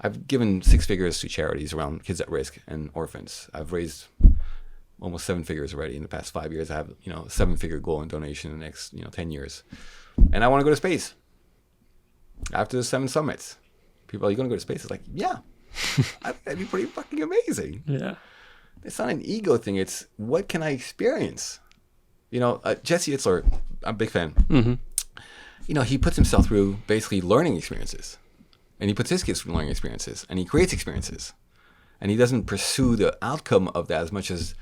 I've given 6 figures to charities around kids at risk and orphans. I've raised almost 7 figures already in the past 5 years. I have, a 7-figure goal in donation in the next, 10 years. And I want to go to space. After the 7 summits, people are, you going to go to space? It's like, yeah, that'd be pretty fucking amazing. Yeah. It's not an ego thing. It's what can I experience? Jesse Itzler, I'm a big fan. Mm-hmm. He puts himself through basically learning experiences, and he puts his kids through learning experiences, and he creates experiences, and he doesn't pursue the outcome of that as much as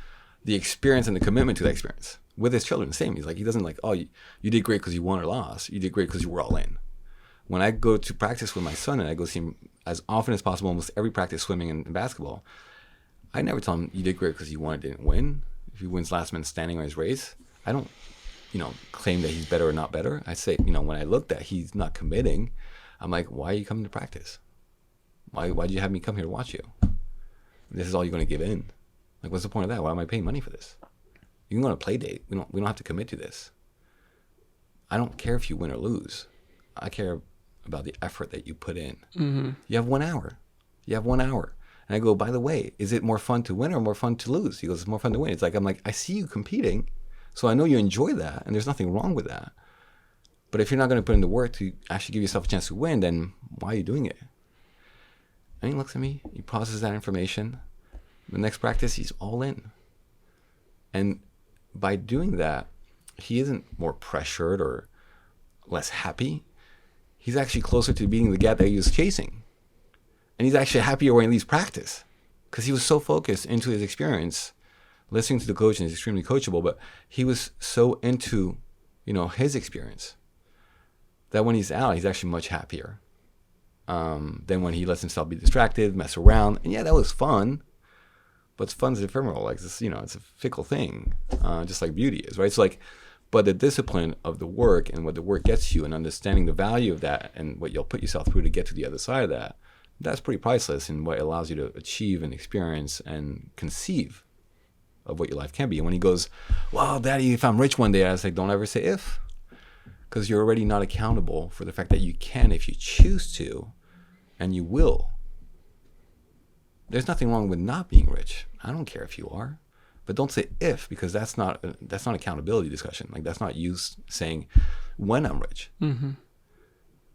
the experience and the commitment to that experience. With his children, the same. He's like, he doesn't like, oh, you did great because you won or lost. You did great because you were all in. When I go to practice with my son, and I go see him as often as possible, almost every practice, swimming and basketball, I never tell him you did great because you won or didn't win. If he wins last man standing on his race, I don't claim that he's better or not better. I say, when I look that he's not committing, I'm like, why are you coming to practice? Why did you have me come here to watch you? This is all you're going to give in. Like, what's the point of that? Why am I paying money for this? You can go on a play date. We don't have to commit to this. I don't care if you win or lose. I care about the effort that you put in. Mm-hmm. You have 1 hour. And I go, by the way, is it more fun to win or more fun to lose? He goes, it's more fun to win. I'm like, I see you competing. So I know you enjoy that, and there's nothing wrong with that. But if you're not going to put in the work to actually give yourself a chance to win, then why are you doing it? And he looks at me, he processes that information. The next practice, he's all in. And by doing that, he isn't more pressured or less happy. he's actually closer to being the guy that he was chasing. And he's actually happier when he leaves practice because he was so focused into his experience, listening to the coach, and he's extremely coachable, but he was so into, his experience that when he's out, he's actually much happier than when he lets himself be distracted, mess around. And yeah, that was fun, but fun's ephemeral. Like this, it's a fickle thing, just like beauty is, right? So but the discipline of the work and what the work gets you and understanding the value of that and what you'll put yourself through to get to the other side of that, that's pretty priceless in what allows you to achieve and experience and conceive of what your life can be. And when he goes, well, Daddy, if I'm rich one day, I was like, don't ever say if, because you're already not accountable for the fact that you can if you choose to, and you will. There's nothing wrong with not being rich. I don't care if you are, but don't say if, because that's not accountability discussion. Like that's not you saying when I'm rich. Mm-hmm.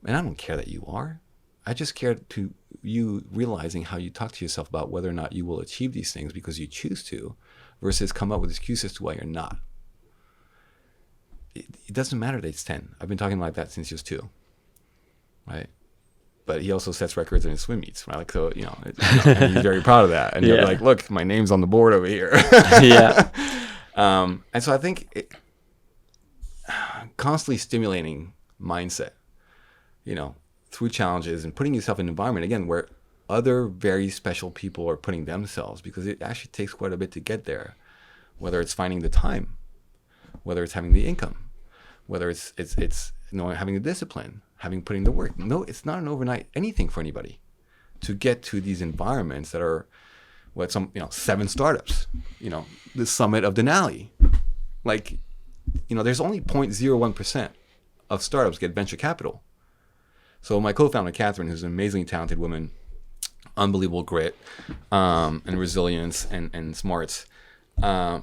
And I don't care that you are. I just care to you realizing how you talk to yourself about whether or not you will achieve these things because you choose to, versus come up with excuses to why you're not. It doesn't matter that it's 10. I've been talking like that since he was 2, right? But he also sets records in his swim meets, right? Like, so, and he's very proud of that. And you're like, look, my name's on the board over here. Yeah. And so I think constantly stimulating mindset, through challenges and putting yourself in an environment, again, where other very special people are putting themselves, because it actually takes quite a bit to get there, whether it's finding the time, whether it's having the income, whether it's having the discipline, putting the work. No, it's not an overnight anything for anybody to get to these environments that are 7 startups, the summit of Denali. Like, there's only 0.01% of startups get venture capital. So my co-founder, Catherine, who's an amazingly talented woman, unbelievable grit, and resilience and smarts, I'm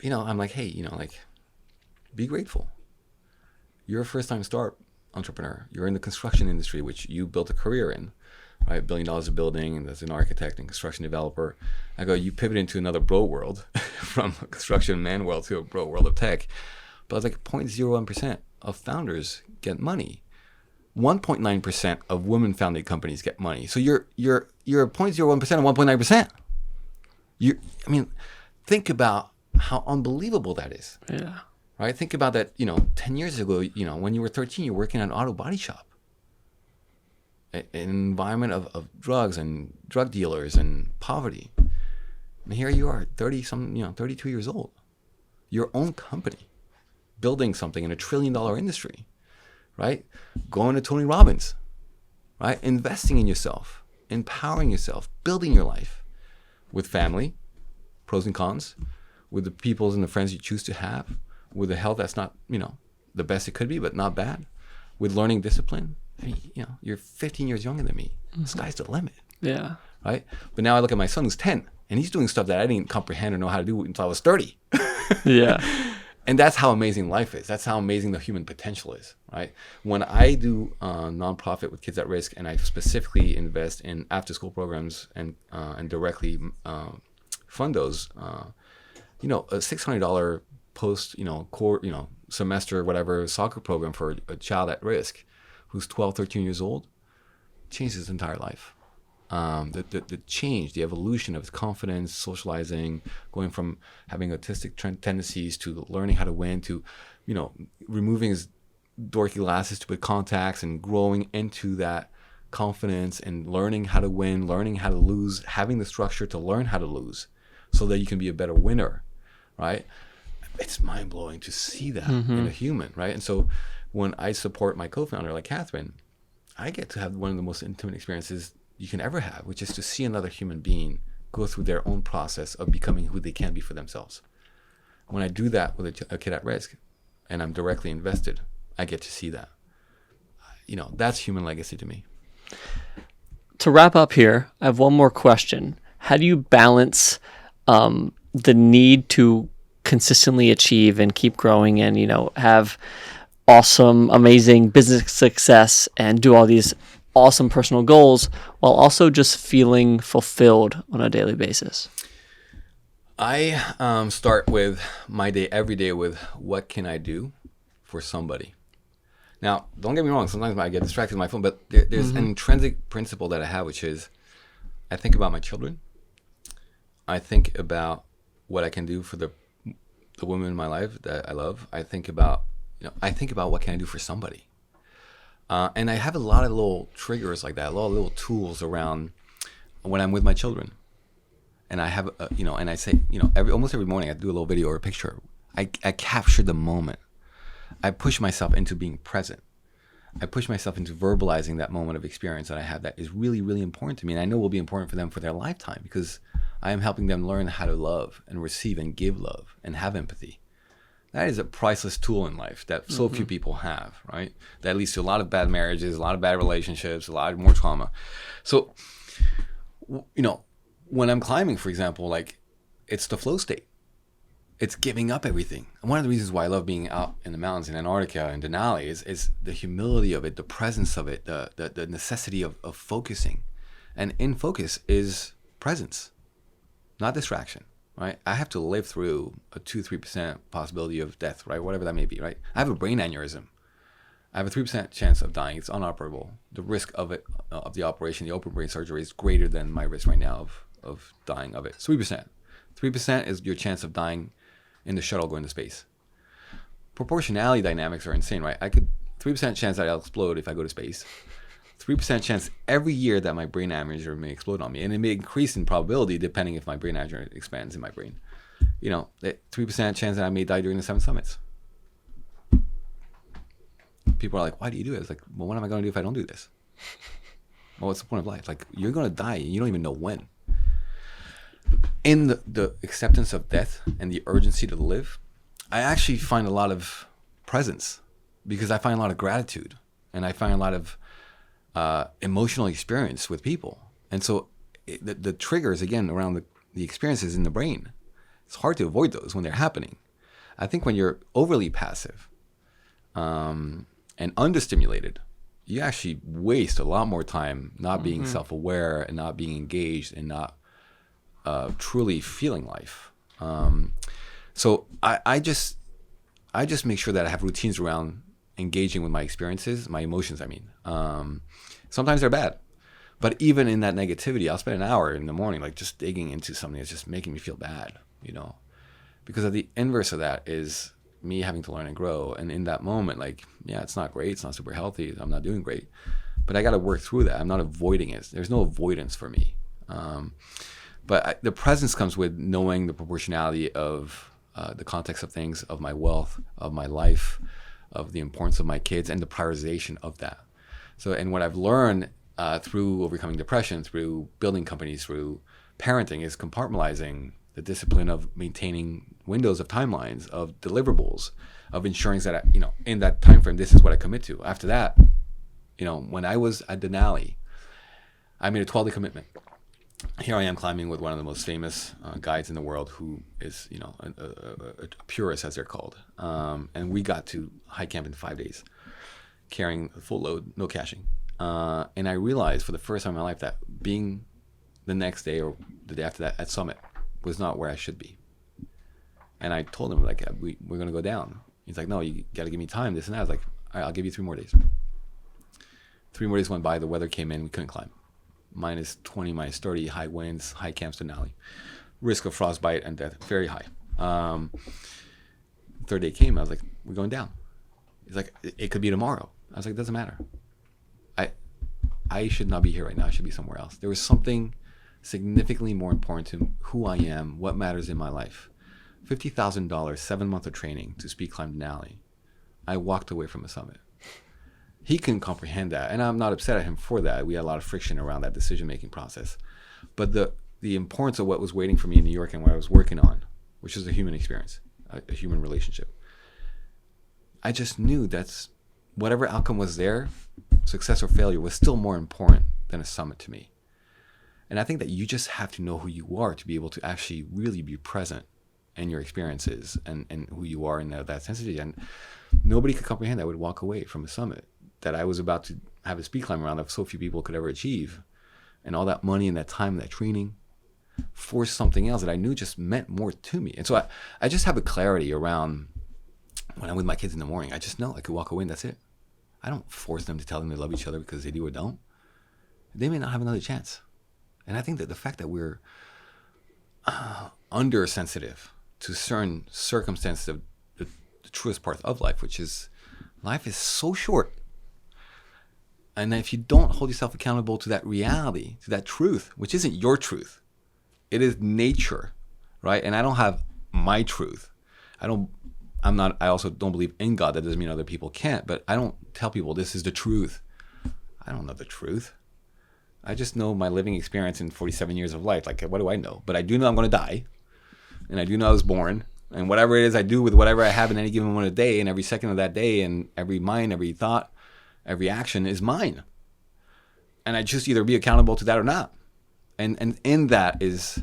like, hey, be grateful. You're a first-time startup entrepreneur. You're in the construction industry, which you built a career in, right? $1 billion a building, and as an architect and construction developer. I go, you pivot into another bro world, from a construction man world to a bro world of tech. But I was like, 0.01% of founders get money. 1.9% of women-founded companies get money. So you're 0.01% of 1.9%. Think about how unbelievable that is. Yeah. Right? Think about that, 10 years ago, when you were 13, you were working at an auto body shop. An environment of drugs and drug dealers and poverty. And here you are, 32 years old. Your own company, building something in $1 trillion industry, right? Going to Tony Robbins, right? Investing in yourself, empowering yourself, building your life with family, pros and cons, with the people and the friends you choose to have, with a health that's not, the best it could be, but not bad, with learning discipline. You're 15 years younger than me. Mm-hmm. The sky's the limit. Yeah. Right? But now I look at my son who's 10, and he's doing stuff that I didn't comprehend or know how to do until I was 30. Yeah. And that's how amazing life is. That's how amazing the human potential is, right? When I do nonprofit with Kids at Risk, and I specifically invest in after-school programs and directly fund those, a $600 post, core, semester, whatever, soccer program for a child at risk who's 12, 13 years old, changes his entire life. The change, the evolution of his confidence, socializing, going from having autistic tendencies to learning how to win to, removing his dorky glasses to put contacts and growing into that confidence and learning how to win, learning how to lose, having the structure to learn how to lose so that you can be a better winner, right? It's mind-blowing to see that in a human, right? And so when I support my co-founder like Catherine, I get to have one of the most intimate experiences you can ever have, which is to see another human being go through their own process of becoming who they can be for themselves. When I do that with a kid at risk and I'm directly invested, I get to see that. That's human legacy to me. To wrap up here, I have one more question. How do you balance the need to consistently achieve and keep growing and, have awesome, amazing business success and do all these awesome personal goals while also just feeling fulfilled on a daily basis? I start with my day every day with what can I do for somebody. Now, don't get me wrong. Sometimes I get distracted with my phone, but there's an intrinsic principle that I have, which is I think about my children. I think about what I can do for the woman in my life that I love. I think about what can I do for somebody. And I have a lot of little triggers like that, a lot of little tools around when I'm with my children. And I have, and I say, almost every morning I do a little video or a picture. I capture the moment. I push myself into being present. I push myself into verbalizing that moment of experience that I have that is really, really important to me. And I know will be important for them for their lifetime because I am helping them learn how to love and receive and give love and have empathy. That is a priceless tool in life that so few people have, right? That leads to a lot of bad marriages, a lot of bad relationships, a lot more trauma. So, when I'm climbing, for example, like it's the flow state. It's giving up everything. And one of the reasons why I love being out in the mountains in Antarctica and Denali is the humility of it, the presence of it, the necessity of focusing. And in focus is presence, not distraction, right? I have to live through a 2-3% possibility of death, right? Whatever that may be, right? I have a brain aneurysm. I have a 3% chance of dying. It's unoperable. The risk of it, of the operation, the open brain surgery, is greater than my risk right now of dying of it. 3%. 3% is your chance of dying in the shuttle going to space. Proportionality dynamics are insane, right? 3% chance that I'll explode if I go to space. 3% chance every year that my brain aneurysm may explode on me. And it may increase in probability depending if my brain aneurysm expands in my brain. 3% chance that I may die during the 7 summits. People are like, why do you do it? It's like, well, what am I going to do if I don't do this? Well, what's the point of life? Like, you're going to die and you don't even know when. In the acceptance of death and the urgency to live, I actually find a lot of presence because I find a lot of gratitude and I find a lot of emotional experience with people. And so the triggers, again, around the experiences in the brain, it's hard to avoid those when they're happening. I think when you're overly passive and understimulated, you actually waste a lot more time not being self-aware and not being engaged and not truly feeling life. So I just make sure that I have routines around engaging with my experiences, my emotions, I mean. Sometimes they're bad. But even in that negativity, I'll spend an hour in the morning like just digging into something that's just making me feel bad, Because of the inverse of that is me having to learn and grow. And in that moment, like, yeah, it's not great. It's not super healthy. I'm not doing great. But I got to work through that. I'm not avoiding it. There's no avoidance for me. But the presence comes with knowing the proportionality of the context of things, of my wealth, of my life, of the importance of my kids, and the prioritization of that. So, and what I've learned through overcoming depression, through building companies, through parenting, is compartmentalizing the discipline of maintaining windows of timelines, of deliverables, of ensuring that, in that time frame, this is what I commit to. After that, when I was at Denali, I made a 12-day commitment. Here I am climbing with one of the most famous guides in the world, who is, a purist, as they're called. And we got to hike camp in 5 days, carrying a full load, no caching. And I realized for the first time in my life that being the next day or the day after that at summit was not where I should be. And I told him, like, we're going to go down. He's like, no, you got to give me time, this and that. I was like, all right, I'll give you 3 more days. 3 more days went by. The weather came in. We couldn't climb. -20, -30, high winds, high camps Denali. Risk of frostbite and death, very high. Third day came. I was like, we're going down. He's like, it could be tomorrow. I was like, it doesn't matter. I should not be here right now. I should be somewhere else. There was something significantly more important to who I am, what matters in my life. $50,000, 7 months of training to speed climb Denali. I walked away from a summit. He couldn't comprehend that, and I'm not upset at him for that. We had a lot of friction around that decision-making process. But the importance of what was waiting for me in New York and what I was working on, which is a human experience, a human relationship, I just knew that's whatever outcome was there, success or failure, was still more important than a summit to me. And I think that you just have to know who you are to be able to actually really be present in your experiences and who you are in that sensitivity. And nobody could comprehend that I would walk away from a summit that I was about to have a speed climb around that so few people could ever achieve. And all that money and that time and that training for something else that I knew just meant more to me. And so I just have a clarity around when I'm with my kids in the morning. I just know I could walk away and that's it. I don't force them to tell them they love each other because they do or don't. They may not have another chance. And I think that the fact that we're undersensitive to certain circumstances of the truest part of life, which is life is so short. And if you don't hold yourself accountable to that reality, to that truth, which isn't your truth, it is nature, right? And I don't have my truth. I also don't believe in God. That doesn't mean other people can't, but I don't tell people this is the truth. I don't know the truth. I just know my living experience in 47 years of life. Like, what do I know? But I do know I'm going to die. And I do know I was born. And whatever it is I do with whatever I have in any given moment of the day, and every second of that day, and every mind, every thought, every action is mine. And I just either be accountable to that or not. And in that is,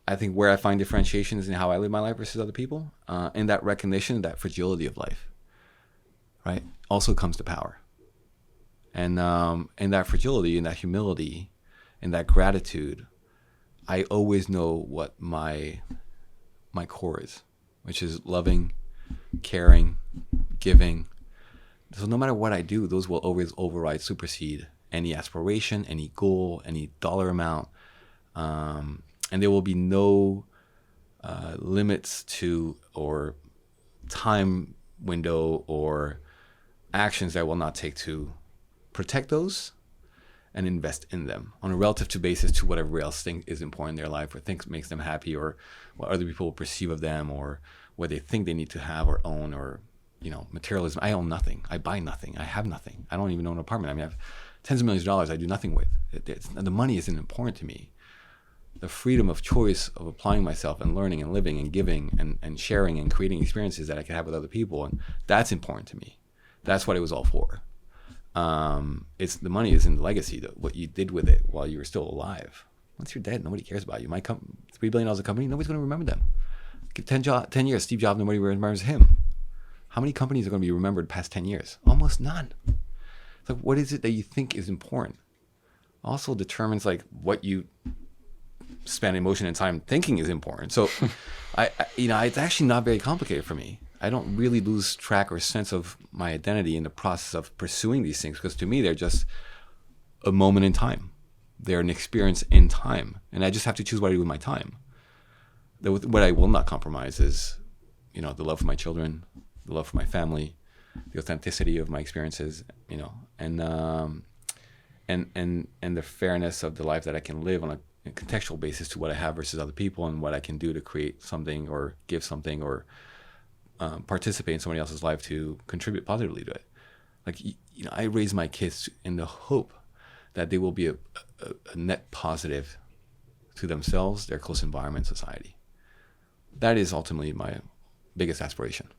I think, where I find differentiation is in how I live my life versus other people. In that recognition, that fragility of life, right, also comes to power. And in that fragility, in that humility, in that gratitude, I always know what my core is, which is loving, caring, giving. So no matter what I do, those will always override, supersede any aspiration, any goal, any dollar amount. And there will be no limits to or time window or actions that I will not take to protect those and invest in them on a relative to basis to whatever else thing is important in their life or thinks makes them happy or what other people will perceive of them or what they think they need to have or own or, materialism. I own nothing. I buy nothing. I have nothing. I don't even own an apartment. I mean, I have tens of millions of dollars I do nothing with. The money isn't important to me. The freedom of choice of applying myself and learning and living and giving and sharing and creating experiences that I can have with other people, and that's important to me. That's what it was all for. It's the money is in the legacy, what you did with it while you were still alive. Once you're dead, nobody cares about you. My $3 billion a company, nobody's going to remember them. Give 10 years, Steve Jobs, nobody remembers him. How many companies are going to be remembered past 10 years? Almost none. It's like, what is it that you think is important? Also determines like what you spend emotion and time thinking is important. So, it's actually not very complicated for me. I don't really lose track or sense of my identity in the process of pursuing these things because to me, they're just a moment in time. They're an experience in time. And I just have to choose what I do with my time. What I will not compromise is, the love for my children, the love for my family, the authenticity of my experiences, and the fairness of the life that I can live on a contextual basis to what I have versus other people and what I can do to create something or give something or participate in somebody else's life to contribute positively to it. Like, I raise my kids in the hope that they will be a net positive to themselves, their close environment, society. That is ultimately my biggest aspiration.